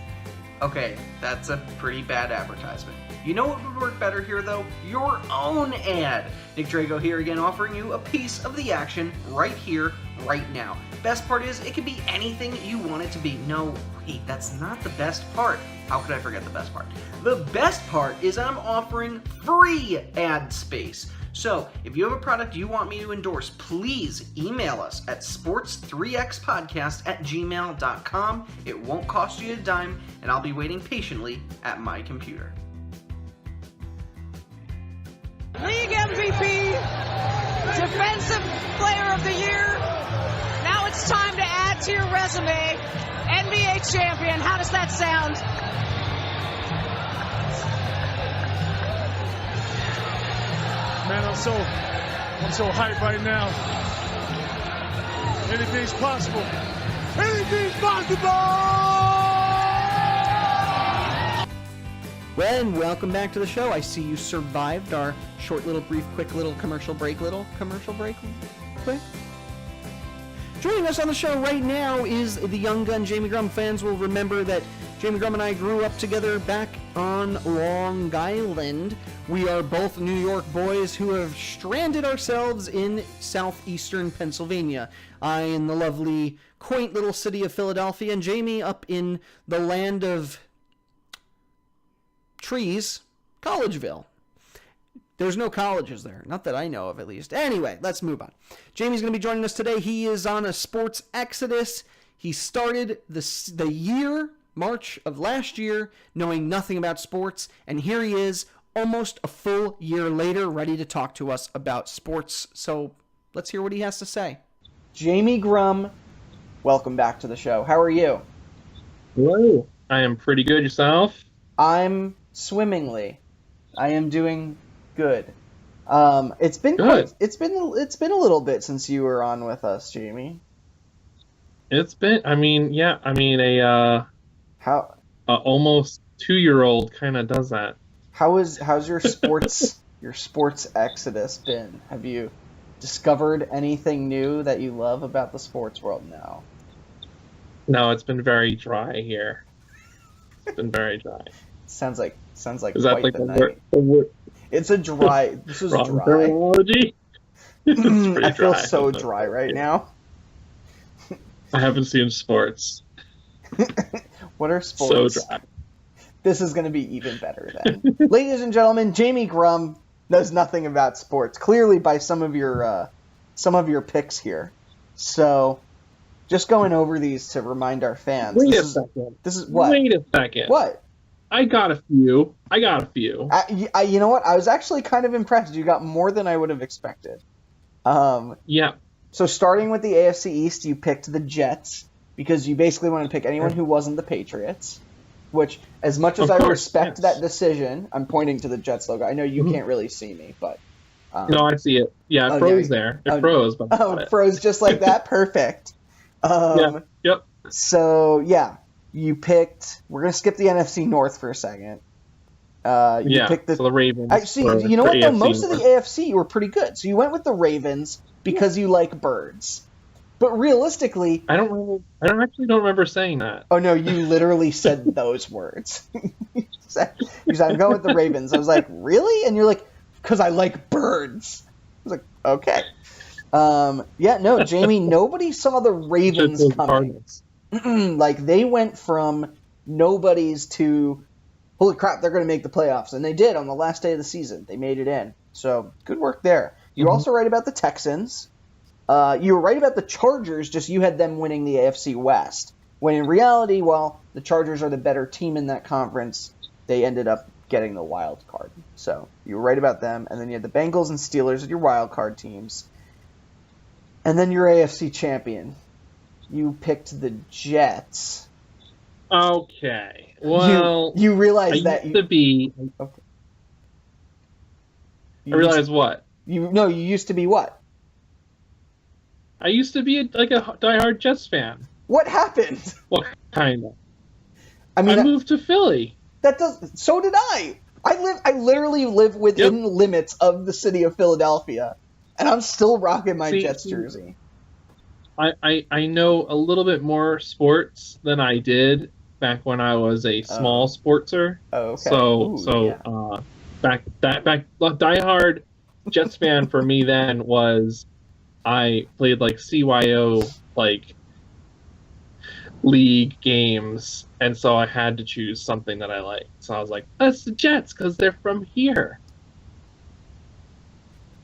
Okay, that's a pretty bad advertisement. You know what would work better here, though? Your own ad! Nick Drago here again, offering you a piece of the action right here, right now. Best part is, it can be anything you want it to be. No, wait, that's not the best part. How could I forget the best part? The best part is I'm offering free ad space. So, if you have a product you want me to endorse, please email us at sports3xpodcast@gmail.com. It won't cost you a dime, and I'll be waiting patiently at my computer. League MVP, Defensive Player of the Year. Now it's time to add to your resume. NBA champion. How does that sound? Man, I'm so hyped right now. Anything's possible. Anything's possible! Well, and welcome back to the show. I see you survived our short little brief, quick little commercial break. Quick. Joining us on the show right now is the young gun, Jamie Grum. Fans will remember that Jamie Grum and I grew up together back on Long Island. We are both New York boys who have stranded ourselves in southeastern Pennsylvania. I in the lovely, quaint little city of Philadelphia, and Jamie up in the land of trees, Collegeville. There's no colleges there. Not that I know of, at least. Anyway, let's move on. Jamie's going to be joining us today. He is on a sports exodus. He started the year, March of last year, knowing nothing about sports. And here he is, almost a full year later, ready to talk to us about sports. So let's hear what he has to say. Jamie Grum, welcome back to the show. How are you? Hello. I am pretty good. Yourself? I'm swimmingly. I am doing good. It's been good. It's been a little bit since you were on with us, Jamie. It's been. A How almost 2-year-old kind of does that. how's your sports your sports exodus been? Have you discovered anything new that you love about the sports world now? No, it's been very dry here. It's been very dry. Sounds like Is that quite like the the night. word? It's a dry. This is Wrong dry. terminology? It's pretty I feel dry. so dry right now. I haven't seen sports. What are sports? So dry. This is going to be even better then. Ladies and gentlemen, Jamie Grum knows nothing about sports, clearly by some of your picks here. So, just going over these to remind our fans. Wait a second. This is what? Wait a second. What? I got a few. You know what? I was actually kind of impressed. You got more than I would have expected. Yeah. So starting with the AFC East, you picked the Jets because you basically wanted to pick anyone who wasn't the Patriots. Which, as much as I respect that decision, I'm pointing to the Jets logo. I know you can't really see me, but... no, I see it. Yeah, it froze there. It froze. But it froze just like that? Perfect. Yeah. Yep. So, yeah. You picked... We're going to skip the NFC North for a second. You picked so the Ravens. Actually, you know what, though? Most of the AFC were pretty good. So you went with the Ravens because you like birds. But realistically, I don't remember saying that. oh no, you literally said those words. You said, I'm going with the Ravens. I was like, really? And you're like, because I like birds. I was like, okay. Yeah, no, Jamie, nobody saw the Ravens coming. Like, they went from nobodies to, holy crap, they're going to make the playoffs. And they did on the last day of the season. They made it in. So, good work there. You're also right about the Texans. You were right about the Chargers, just you had them winning the AFC West. When in reality, while the Chargers are the better team in that conference, they ended up getting the wild card. So, you were right about them. And then you had the Bengals and Steelers as your wild card teams. And then your AFC champion. You picked the Jets. Okay. Well, you realize that used to be. Okay. I realize what? You used to be what? I used to be a diehard Jets fan. What happened? What kind of? I mean, I moved to Philly. So did I. I literally live within limits of the city of Philadelphia, and I'm still rocking my Jets jersey. I know a little bit more sports than I did back when I was a small sportser. Oh, okay. Back diehard Jets fan for me then was I played like CYO league games, and so I had to choose something that I liked. So I was like, that's the Jets because they're from here.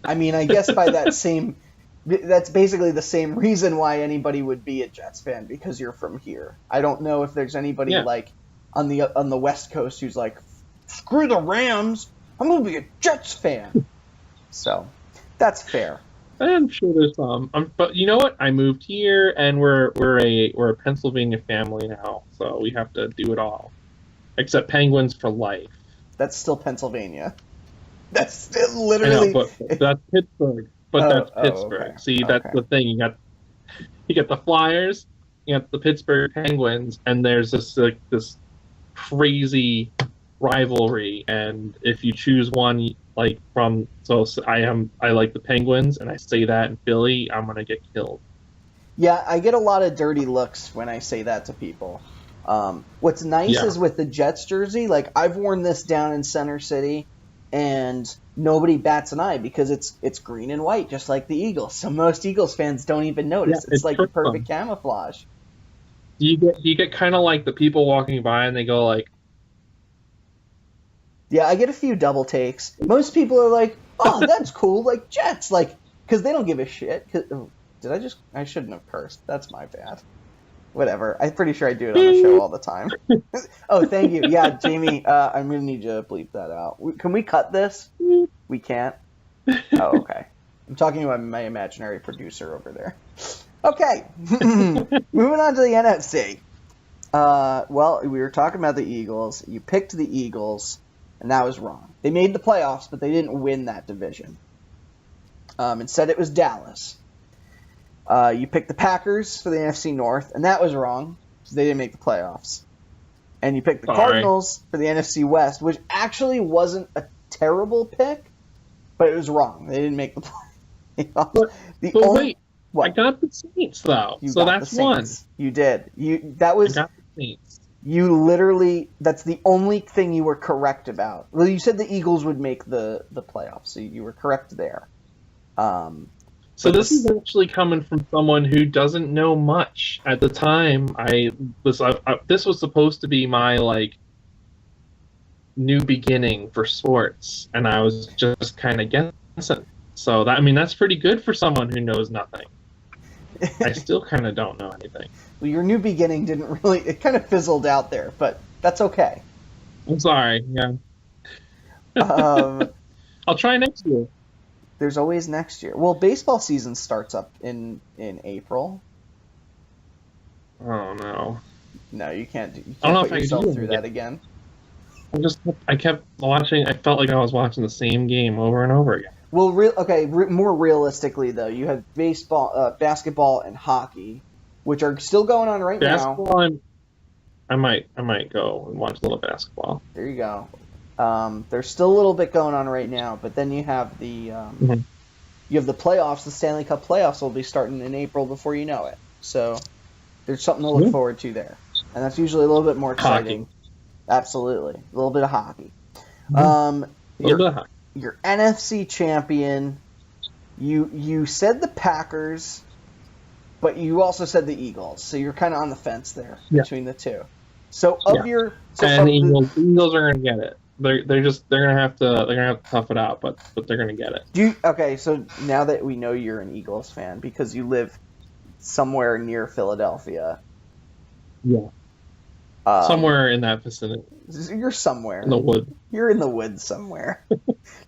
I mean, I guess by that's basically the same reason why anybody would be a Jets fan, because you're from here. I don't know if there's anybody like on the West Coast who's like, screw the Rams, I'm gonna be a Jets fan. So that's fair. I'm sure there's some. But you know what? I moved here, and we're a Pennsylvania family now, so we have to do it all, except Penguins for life. That's still Pennsylvania. That's still literally. I know, but that's Pittsburgh. But that's Pittsburgh. Okay. See, that's the thing. You got the Flyers, you got the Pittsburgh Penguins, and there's this crazy rivalry. And if you choose one, I like the Penguins, and I say that in Philly, I'm gonna get killed. Yeah, I get a lot of dirty looks when I say that to people. What's nice is with the Jets jersey, like I've worn this down in Center City, and nobody bats an eye because it's green and white, just like the Eagles. So most Eagles fans don't even notice. It's like the perfect camouflage. You get kind of like the people walking by, and they go like. Yeah, I get a few double takes. Most people are like, "Oh, that's cool," like Jets, like because they don't give a shit. I shouldn't have cursed. That's my bad. Whatever. I'm pretty sure I do it on the show all the time. Oh, thank you. Yeah, Jamie, I'm gonna need you to bleep that out. Can we cut this? We can't. Oh, okay. I'm talking about my imaginary producer over there. Okay, moving on to the NFC. Well, we were talking about the Eagles. You picked the Eagles. And that was wrong. They made the playoffs, but they didn't win that division. Instead, it was Dallas. You picked the Packers for the NFC North, and that was wrong, because they didn't make the playoffs. And you picked the Cardinals for the NFC West, which actually wasn't a terrible pick, but it was wrong. They didn't make the playoffs. Wait, I got the Saints, though, so that's one. You did. I got the Saints. You literally, that's the only thing you were correct about. Well, you said the Eagles would make the playoffs, so you were correct there. So this is actually coming from someone who doesn't know much. At the time, this was supposed to be my new beginning for sports, and I was just kind of guessing. So that's pretty good for someone who knows nothing. I still kind of don't know anything. Well, your new beginning didn't really... It kind of fizzled out there, but that's okay. I'm sorry, yeah. I'll try next year. There's always next year. Well, baseball season starts up in April. Oh, no. No, you can't put yourself through that again. I kept watching... I felt like I was watching the same game over and over again. Well, more realistically, though, you have basketball, and hockey, which are still going on right now. Basketball, I might go and watch a little basketball. There you go. There's still a little bit going on right now, but then you have the you have the playoffs. The Stanley Cup playoffs will be starting in April before you know it. So there's something to look forward to there, and that's usually a little bit more exciting. Hockey. Absolutely, a little bit of hockey. Your NFC champion. You said the Packers, but you also said the Eagles. So you're kind of on the fence there between the two. So the Eagles are going to get it. They're gonna have to tough it out, but they're gonna get it. Okay, so now that we know you're an Eagles fan because you live somewhere near Philadelphia. Yeah. Somewhere in that vicinity. You're somewhere. In the woods. You're in the woods somewhere.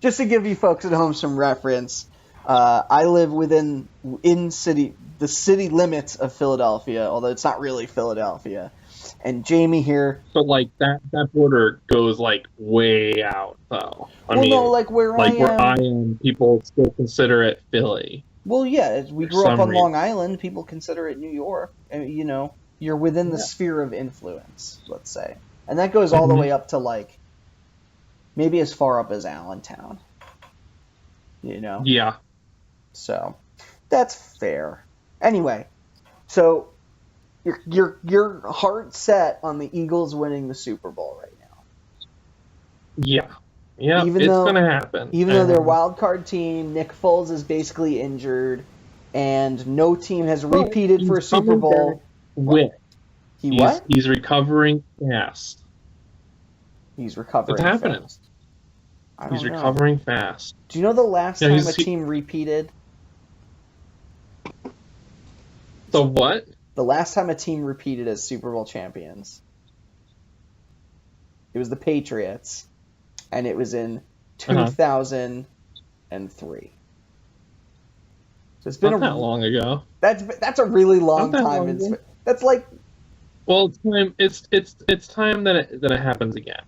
Just to give you folks at home some reference, I live within the city limits of Philadelphia, although it's not really Philadelphia. And Jamie here. But like that border goes like way out though. I mean, where I am, people still consider it Philly. Well, yeah, we grew up on Long Island. People consider it New York. And, you're within the sphere of influence, let's say, and that goes all the way up to like maybe as far up as Allentown. Yeah. So that's fair. Anyway, so. Your heart set on the Eagles winning the Super Bowl right now. Yeah, it's gonna happen. Even though they're a wild card team, Nick Foles is basically injured, and no team has repeated for a Super Bowl. He's recovering fast. He's recovering. What's happening? Fast. He's recovering fast. Do you know the last time a team repeated? The what? The last time a team repeated as Super Bowl champions, it was the Patriots, and it was in 2003. So it's been not that long ago. That's a really long time. That's like. Well, it's time that it happens again.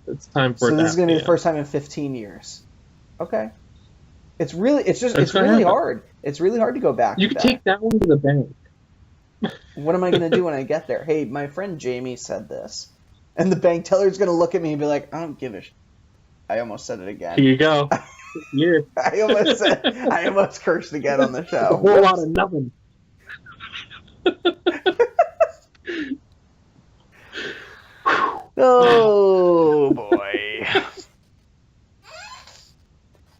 It's time for. So this is going to be the first time in 15 years. Okay. It's really hard. It's really hard to go back. You can take that one to the bank. What am I going to do when I get there? Hey, my friend Jamie said this. And the bank teller's going to look at me and be like, I don't give a I almost said it again. Here you go. I almost cursed again on the show. A whole lot of nothing. Oh, boy.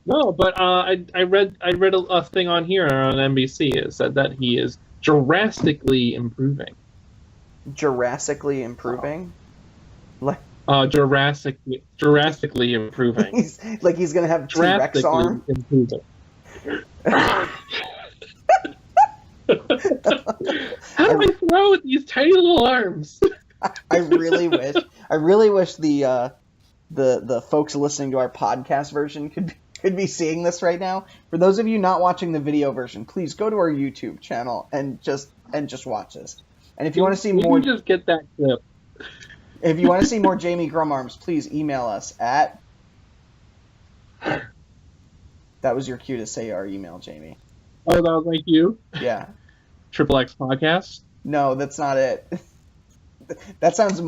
No, but I read a thing on here on NBC. It said that he is drastically improving. Drastically improving? Drastically improving. He's gonna have T-Rex arm. Improving. How do I throw with these tiny little arms? I really wish the folks listening to our podcast version could be seeing this right now. For those of you not watching the video version, please go to our YouTube channel and just watch this. And if you want to see more, you just get that clip. If you want to see more Jamie Grum arms, please email us at. That was your cue to say our email, Jamie. Oh, that was like you? Yeah. XXX Podcast? No, that's not it. That sounds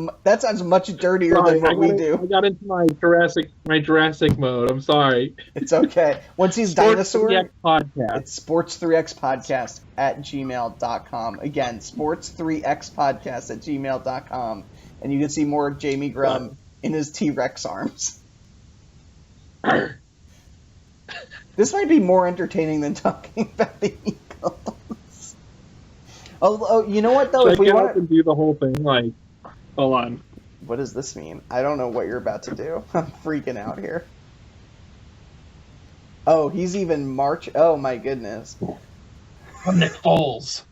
much dirtier than what we do. I got into my Jurassic mode. I'm sorry. It's okay. Once he's dinosaur, 3X Podcast. It's sports3xpodcast at gmail.com. Again, sports3xpodcast at gmail.com. And you can see more of Jamie Grum in his T-Rex arms. This might be more entertaining than talking about the Eagles. Oh, you know what though? If we want to do the whole thing, like, hold on. What does this mean? I don't know what you're about to do. I'm freaking out here. Oh, he's even March. Oh my goodness. Nick Foles.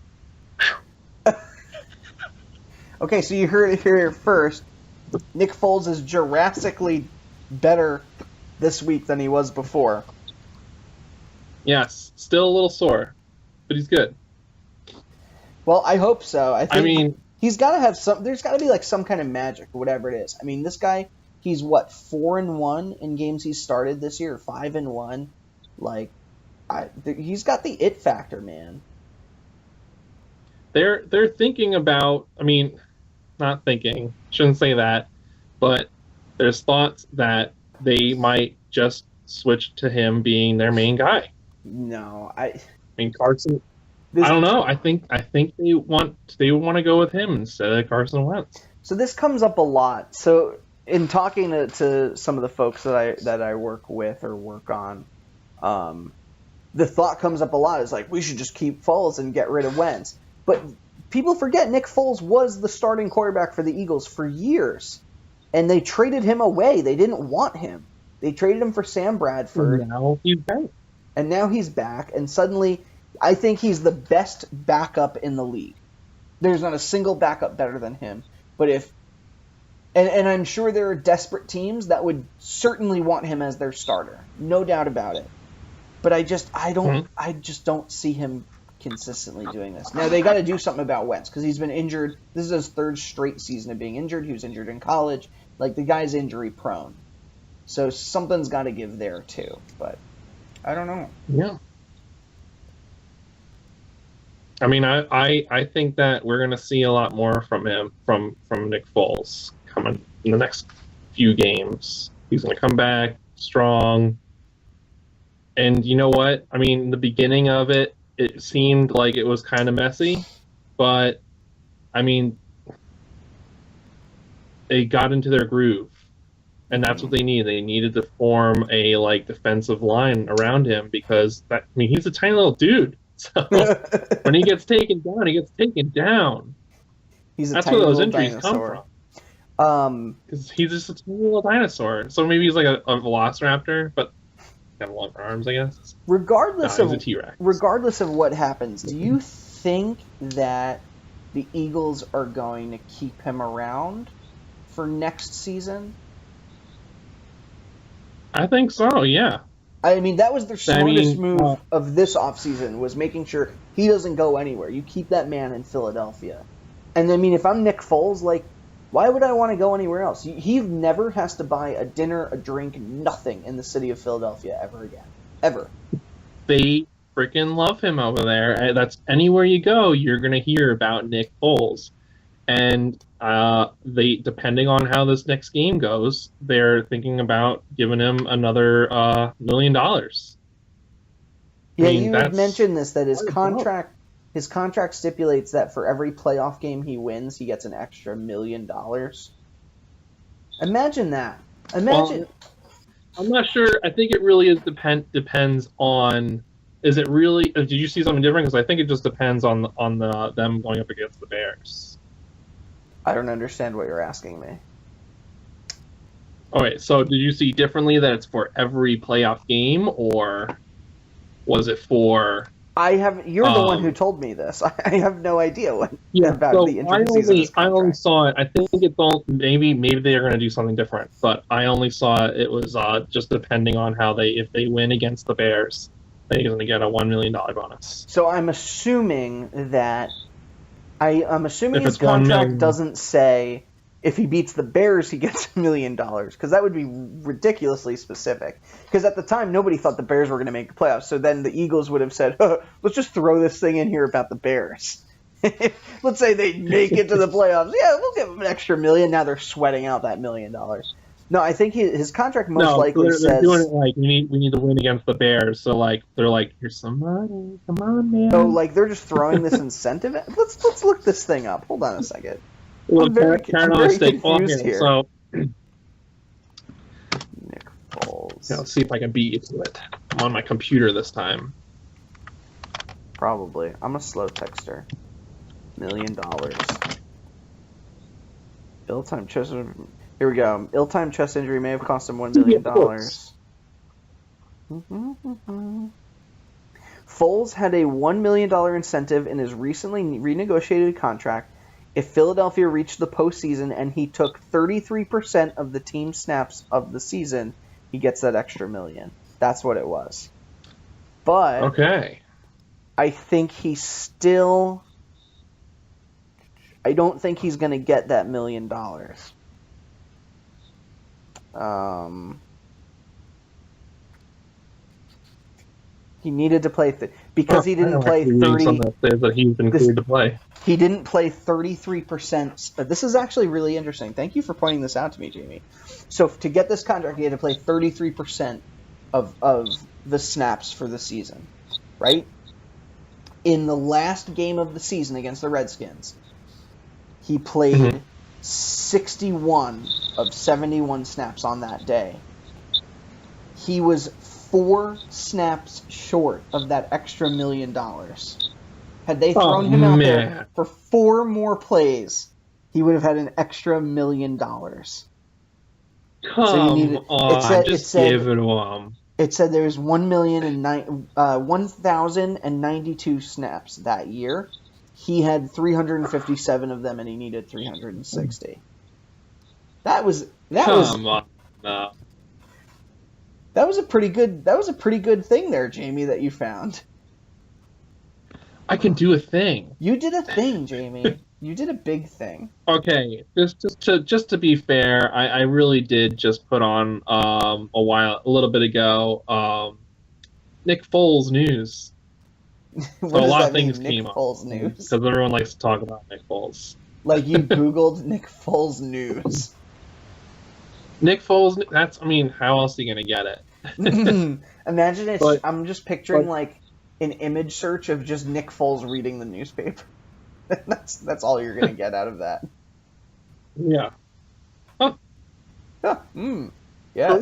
Okay, so you heard it here first. Nick Foles is Jurassically better this week than he was before. Yes, still a little sore, but he's good. Well, I hope so. I mean, he's got to have some. There's got to be like some kind of magic, or whatever it is. I mean, this guy, he's what 4-1 in games he's started this year, 5-1. Like, he's got the it factor, man. They're thinking about. I mean, not thinking. Shouldn't say that, but there's thoughts that they might just switch to him being their main guy. No, I mean, Carson. I don't know. I think they want to go with him instead of Carson Wentz. So this comes up a lot. So in talking to some of the folks that I work with or work on, the thought comes up a lot is like, we should just keep Foles and get rid of Wentz. But people forget Nick Foles was the starting quarterback for the Eagles for years, and they traded him away. They didn't want him. They traded him for Sam Bradford. And now he's back. And now he's back, and suddenly I think he's the best backup in the league. There's not a single backup better than him. But and I'm sure there are desperate teams that would certainly want him as their starter. No doubt about it. But I just don't see him consistently doing this. Now, they got to do something about Wentz because he's been injured. This is his third straight season of being injured. He was injured in college. Like, the guy's injury prone. So something's got to give there, too. But I don't know. Yeah. I mean, I think that we're going to see a lot more from him, from Nick Foles, coming in the next few games. He's going to come back strong. And you know what? I mean, in the beginning of it, it seemed like it was kind of messy. But, I mean, they got into their groove. And that's what they needed. They needed to form a, defensive line around him because, he's a tiny little dude. So when he gets taken down, he gets taken down. That's where those injuries come from. Because he's just a tiny little dinosaur. So maybe he's like a velociraptor, but got longer arms, I guess. Regardless he's a T-Rex. Regardless of what happens, do you think that the Eagles are going to keep him around for next season? I think so, yeah. I mean, that was their smartest move of this offseason, was making sure he doesn't go anywhere. You keep that man in Philadelphia. And, I mean, if I'm Nick Foles, why would I want to go anywhere else? He never has to buy a dinner, a drink, nothing in the city of Philadelphia ever again. Ever. They freaking love him over there. That's anywhere you go, you're going to hear about Nick Foles. And they, depending on how this next game goes, they're thinking about giving him another $1 million. Yeah, you had mentioned this, that his contract stipulates that for every playoff game he wins, he gets an extra $1 million. Imagine that. Well, I'm not sure. I think it really depends on. Is it really? Did you see something different? Because I think it just depends on them going up against the Bears. I don't understand what you're asking me. All right, so did you see differently that it's for every playoff game, or was it for... You're the one who told me this. I have no idea about the intricacies of this contract. I only saw it. I think it's all... Maybe they're going to do something different, but I only saw it was just depending on how if they win against the Bears, they're going to get a $1 million bonus. So I'm assuming that... I'm assuming his contract doesn't say if he beats the Bears, he gets $1 million, because that would be ridiculously specific. Because at the time, nobody thought the Bears were going to make the playoffs. So then the Eagles would have said, let's just throw this thing in here about the Bears. Let's say they make it to the playoffs. Yeah, we'll give them an extra $1 million. Now they're sweating out that $1 million. No, I think his contract most likely says... they're doing it we need to win against the Bears. So, they're like, here's some money. Come on, man. So, they're just throwing this incentive? Let's look this thing up. Hold on a second. I'm very confused here. So, Nick Foles. Yeah, let's see if I can beat you to it. I'm on my computer this time. Probably. I'm a slow texter. $1 million. Ill-timed chest... Here we go. Ill-timed chest injury may have cost him $1 million. Foles had a $1 million incentive in his recently renegotiated contract if Philadelphia reached the postseason and he took 33% of the team snaps of the season. He gets that extra $1 million. That's what it was. But okay, I think I don't think he's going to get that $1 million. He needed to play because he didn't play 30. That he's been cleared to play. He didn't play 33%. This is actually really interesting. Thank you for pointing this out to me, Jamie. So to get this contract, he had to play 33% of the snaps for the season, right? In the last game of the season against the Redskins, he played 61 of 71 snaps on that day. He was 4 snaps short of that extra $1 million. Had they thrown him out there for 4 more plays, he would have had an extra $1 million. Come on, just give it to him. It said there was 1,092 snaps that year. He had 357 of them, and he needed 360. That was a pretty good thing there, Jamie, that you found. I can do a thing. You did a thing, Jamie. You did a big thing. Okay, just to be fair, I really did just put on a little bit ago Nick Foles news. What So a does lot that of things mean, came Nick up Foles news? because everyone likes to talk about Nick Foles. Like you Googled Nick Foles news. Nick Foles. How else are you gonna get it? Imagine it's. But- I'm just picturing like an image search of just Nick Foles reading the newspaper. That's all you're gonna get out of that. Yeah. Yes. Oh, yeah.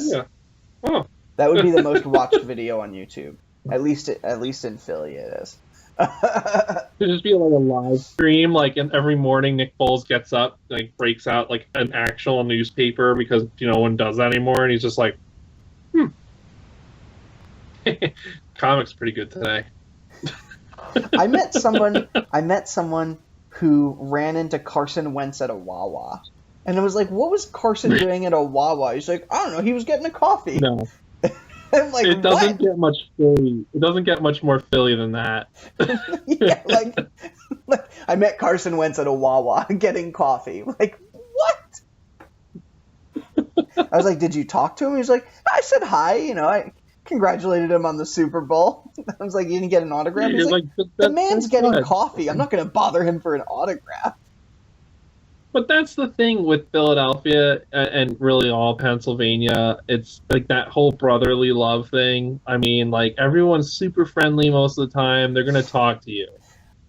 Oh. That would be the most watched video on YouTube. At least in Philly it is. It'd just be like a live stream, like and every morning Nick Foles gets up, like breaks out like an actual newspaper because no one does that anymore, and he's just like, Comics pretty good today. I met someone who ran into Carson Wentz at a Wawa. And I was like, what was Carson doing at a Wawa? He's like, I don't know, he was getting a coffee. No. I'm like, It doesn't get much Philly. It doesn't get much more Philly than that. Yeah, like I met Carson Wentz at a Wawa getting coffee. Like, what? I was like, did you talk to him? He was like, I said hi, I congratulated him on the Super Bowl. I was like, you didn't get an autograph? He's like, the man's getting coffee. I'm not going to bother him for an autograph. But that's the thing with Philadelphia and really all Pennsylvania. It's like that whole brotherly love thing. I mean, like everyone's super friendly most of the time. They're going to talk to you.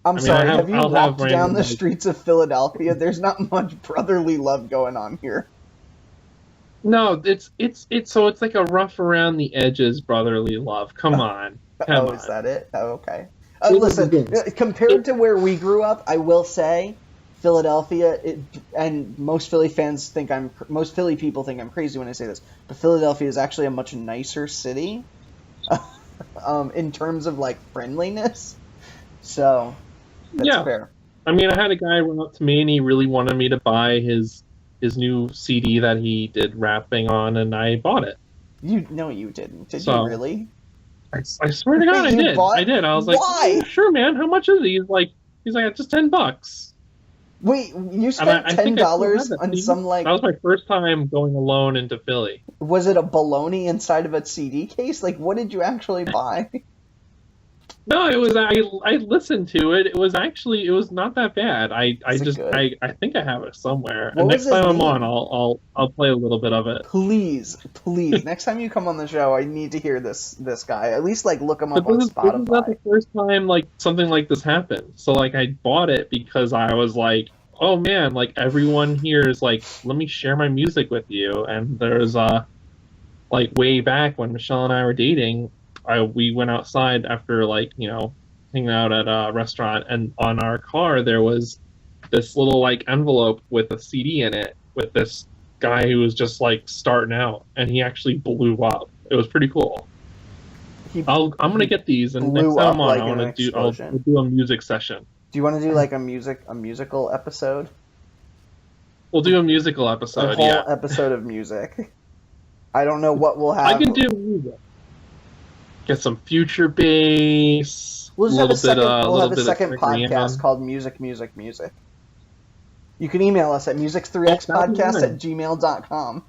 I'm sorry, have you walked down the streets of Philadelphia? There's not much brotherly love going on here. No, it's like a rough around the edges brotherly love. Come on. Is that it? Oh, okay. Listen, compared to where we grew up, I will say Philadelphia, and most Philly people think I'm crazy when I say this, but Philadelphia is actually a much nicer city in terms of like friendliness. So that's fair. I mean, I had a guy run up to me and he really wanted me to buy his new CD that he did rapping on, and I bought it. No, you didn't. Did you really? I swear to God, I did. I did. I was like, why? Oh, sure, man. How much is it? He's like, just $10. Wait, you spent $10 on some like? That was my first time going alone into Philly. Was it a bologna inside of a CD case? Like, what did you actually buy? No, it was. I listened to it. It was not that bad. I think I have it somewhere. And next time I'm on, I'll play a little bit of it. Please. Next time you come on the show, I need to hear this guy. At least like look him up on Spotify. This is not the first time like something like this happened. So like I bought it because I was like, oh man, like everyone here is like, let me share my music with you. And there's like way back when Michelle and I were dating. We went outside after hanging out at a restaurant, and on our car there was this little like envelope with a CD in it with this guy who was just like starting out, and he actually blew up. It was pretty cool. I'm gonna get these, and next time I'm on, I'll do a music session. Do you want to do like a musical episode? We'll do a musical episode. A whole episode of music. I don't know what we'll have. I can do music. Get some future bass. We'll have a second podcast called Music. You can email us at music3xpodcast@gmail.com.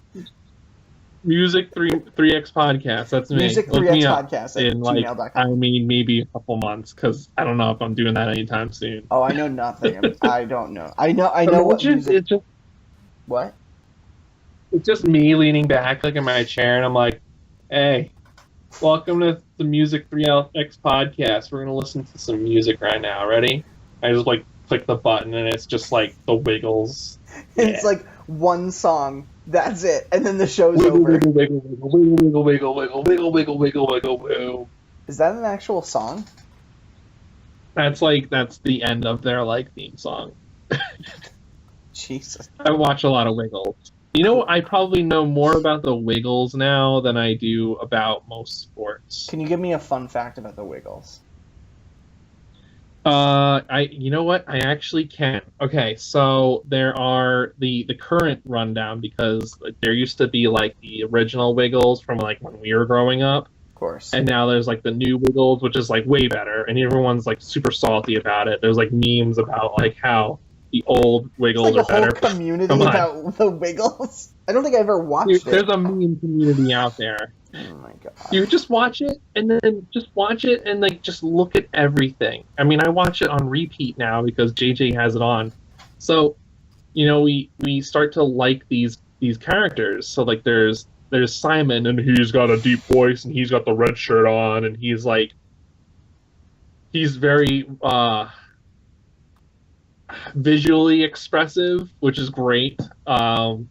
Music3x podcast. That's me. Music3xpodcast@gmail.com. Maybe a couple months because I don't know if I'm doing that anytime soon. Oh, I know nothing. I don't know. I know what music. What? It's just me leaning back like in my chair, and I'm like, hey. Welcome to the Music 3LX podcast. We're gonna listen to some music right now. Ready? I just click the button and it's just like the Wiggles. It's like one song. That's it, and then the show's Wiggle, over. wiggle, wiggle, wiggle, wiggle, wiggle, wiggle, wiggle, wiggle, wiggle, wiggle, wiggle. Is that an actual song? That's the end of their theme song. Jesus. I watch a lot of Wiggles. You know, I probably know more about the Wiggles now than I do about most sports. Can you give me a fun fact about the Wiggles? You know what? I actually can. Okay, so there are the current rundown, because there used to be the original Wiggles from when we were growing up. Of course. And now there's the new Wiggles, which is way better, and everyone's super salty about it. There's memes about how the old Wiggles are better. There's a whole community about the Wiggles. I don't think I ever watched it. There's a meme community out there. Oh my god. You just watch it and then just watch it and just look at everything. I mean, I watch it on repeat now because JJ has it on. So, we start to like these characters. So there's Simon, and he's got a deep voice and he's got the red shirt on, and he's very visually expressive, which is great. And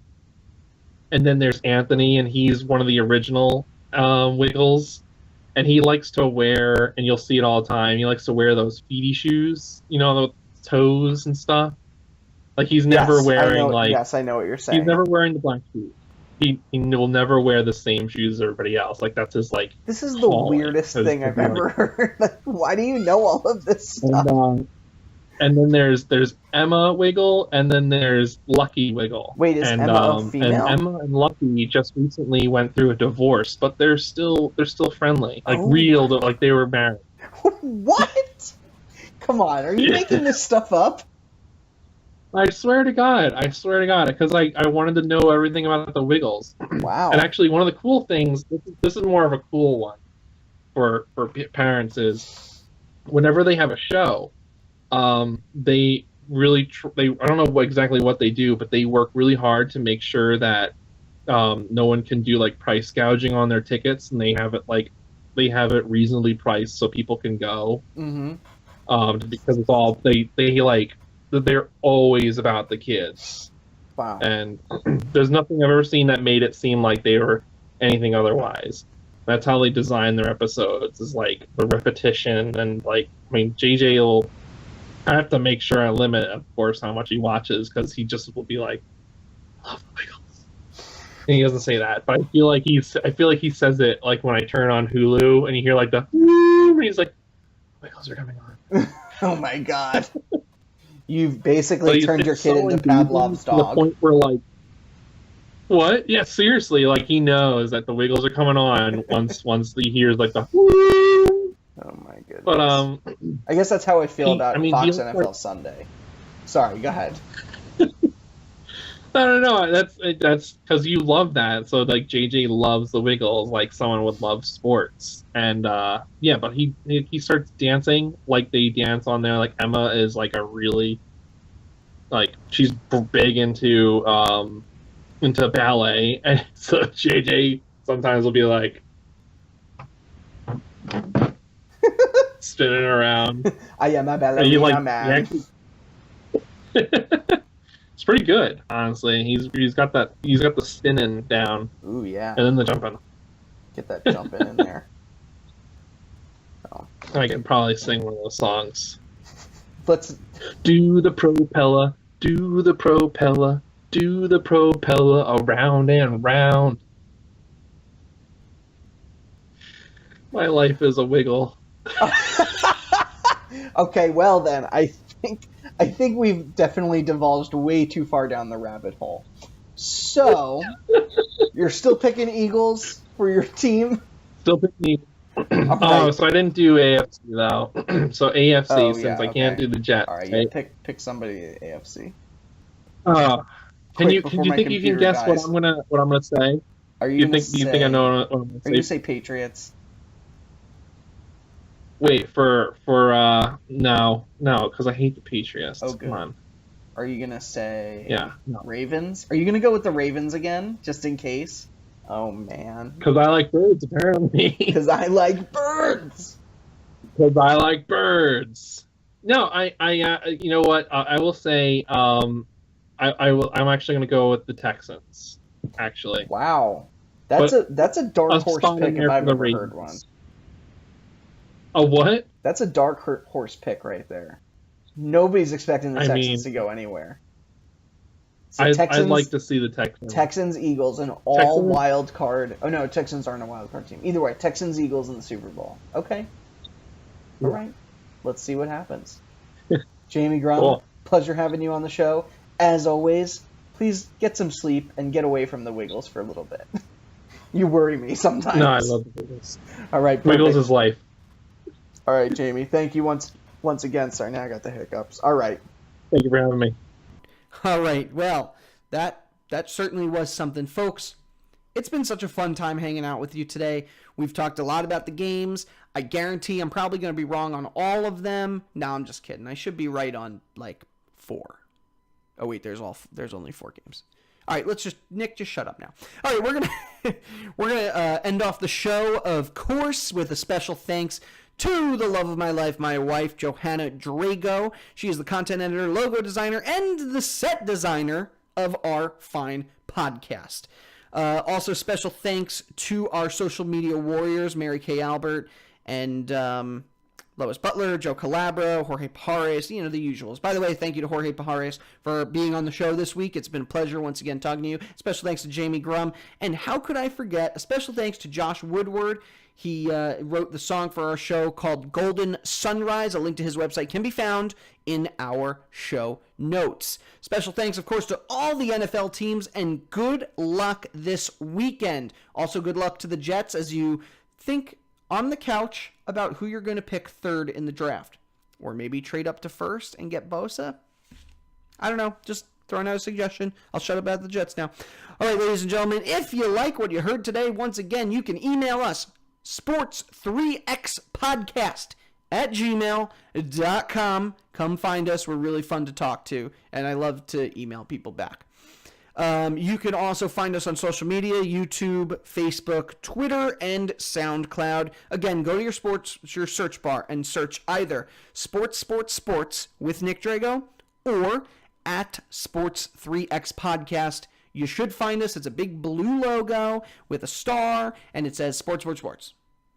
then there's Anthony, and he's one of the original Wiggles, and he likes to wear, and you'll see it all the time, he likes to wear those feety shoes, the toes and stuff. He's never wearing Yes, I know what you're saying. He's never wearing the black shoes. He will never wear the same shoes as everybody else. That's his This is the weirdest thing I've ever heard. Why do you know all of this stuff? And then there's Emma Wiggle, and then there's Lucky Wiggle. Wait, is Emma a female? And Emma and Lucky just recently went through a divorce, but they're still friendly, they were married. What? Come on, are you making this stuff up? I swear to God, because I wanted to know everything about the Wiggles. Wow. And actually, one of the cool things, this is more of a cool one for parents, is whenever they have a show, they really I don't know exactly what they do, but they work really hard to make sure that no one can do price gouging on their tickets, and they have it reasonably priced so people can go. Mm-hmm. Because it's all they're always about the kids. Wow. And there's nothing I've ever seen that made it seem like they were anything otherwise. That's how they design their episodes, is the repetition, and JJ will. I have to make sure I limit, of course, how much he watches, because he just will be love the Wiggles. And he doesn't say that, but I feel like he says it when I turn on Hulu and you hear the woo, and he's Wiggles are coming on. Oh my god. You've basically turned your kid into Pavlov's dog. To the point where what? Yeah, seriously, he knows that the Wiggles are coming on once he hears the woo. Oh my goodness. But I guess that's how I feel about Fox NFL Sunday. Sorry, go ahead. No. That's because you love that. So JJ loves the Wiggles like someone would love sports. And yeah, but he starts dancing they dance on there. Emma is a really she's big into ballet, and so JJ sometimes will be spinning around. I am a ballerina man. It's pretty good, honestly. He's got the spinning down. Ooh yeah. And then the jumping. Get that jumping in there. Oh. I can probably sing one of those songs. Let's do the propeller, do the propeller, do the propeller around and round. My life is a wiggle. Okay, well then, I think we've definitely divulged way too far down the rabbit hole. So, you're still picking Eagles for your team? Still picking Eagles. Oh, so I didn't do AFC though. So AFC, since I can't do the Jets. All right, yeah, pick somebody at AFC. Can you think you can guess what I'm gonna say? Are you? Do you think I know what I'm gonna say? Are you gonna say Patriots? Wait for no, because I hate the Patriots. Oh, good. Come on. Are you gonna say no. Ravens? Are you gonna go with the Ravens again, just in case? Oh, man. Because I like birds, apparently. Because I like birds. Because I like birds. No, you know what? I will say, I'm actually going to go with the Texans. Actually, Wow, that's a dark horse pick if I've ever heard one. A what? That's a dark horse pick right there. Nobody's expecting the Texans to go anywhere. So I'd like to see the Texans. Texans, Eagles, an all wild card. Oh no, Texans aren't a wild card team. Either way, Texans, Eagles in the Super Bowl. Okay. All right. Let's see what happens. Jamie Grum, cool. Pleasure having you on the show. As always, please get some sleep and get away from the Wiggles for a little bit. You worry me sometimes. No, I love the Wiggles. All right. Perfect. Wiggles is life. All right, Jamie. Thank you once again. Sorry, now I got the hiccups. All right. Thank you for having me. All right. Well, that certainly was something. Folks, it's been such a fun time hanging out with you today. We've talked a lot about the games. I guarantee I'm probably going to be wrong on all of them. No, I'm just kidding. I should be right on, 4. Oh, wait, there's only 4 games. All right, Nick, just shut up now. All right, we're gonna end off the show, of course, with a special thanks to the love of my life, my wife, Johanna Drago. She is the content editor, logo designer, and the set designer of our fine podcast. Also, special thanks to our social media warriors, Mary Kay Albert and Lois Butler, Joe Calabro, Jorge Pajares, the usuals. By the way, thank you to Jorge Pajares for being on the show this week. It's been a pleasure once again talking to you. Special thanks to Jamie Grum. And how could I forget, a special thanks to Josh Woodward. He wrote the song for our show called Golden Sunrise. A link to his website can be found in our show notes. Special thanks, of course, to all the NFL teams, and good luck this weekend. Also, good luck to the Jets as you think on the couch about who you're going to pick third in the draft. Or maybe trade up to first and get Bosa. I don't know. Just throwing out a suggestion. I'll shut up about the Jets now. All right, ladies and gentlemen, if you like what you heard today, once again, you can email us, sports3xpodcast@gmail.com. Come find us. We're really fun to talk to, and I love to email people back. You can also find us on social media, YouTube, Facebook, Twitter, and SoundCloud. Again, go to your search bar and search either Sports with Nick Drago or at Sports3X Podcast. You should find us. It's a big blue logo with a star, and it says Sports.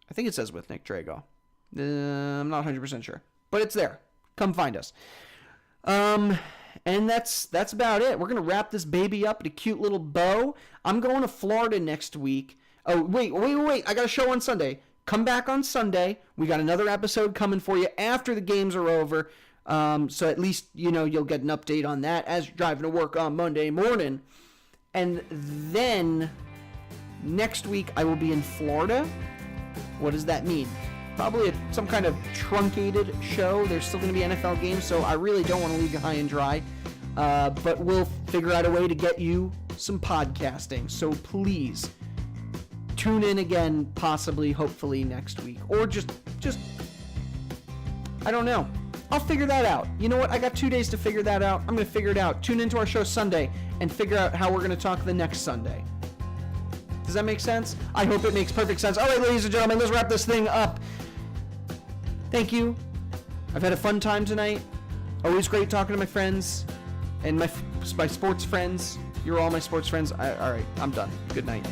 I think it says with Nick Drago. I'm not 100% sure, but it's there. Come find us. And that's about it. We're going to wrap this baby up in a cute little bow. I'm going to Florida next week. Oh, wait. I got a show on Sunday. Come back on Sunday. We got another episode coming for you after the games are over. So at least, you'll get an update on that as you're driving to work on Monday morning. And then next week I will be in Florida. What does that mean? Probably some kind of truncated show. There's still going to be NFL games, so I really don't want to leave you high and dry. But we'll figure out a way to get you some podcasting. So please tune in again, possibly, hopefully next week. Or just I don't know. I'll figure that out. You know what? I got 2 days to figure that out. I'm going to figure it out. Tune into our show Sunday and figure out how we're going to talk the next Sunday. Does that make sense? I hope it makes perfect sense. All right, ladies and gentlemen, let's wrap this thing up. Thank you. I've had a fun time tonight. Always great talking to my friends and my sports friends. You're all my sports friends. All right, I'm done. Good night.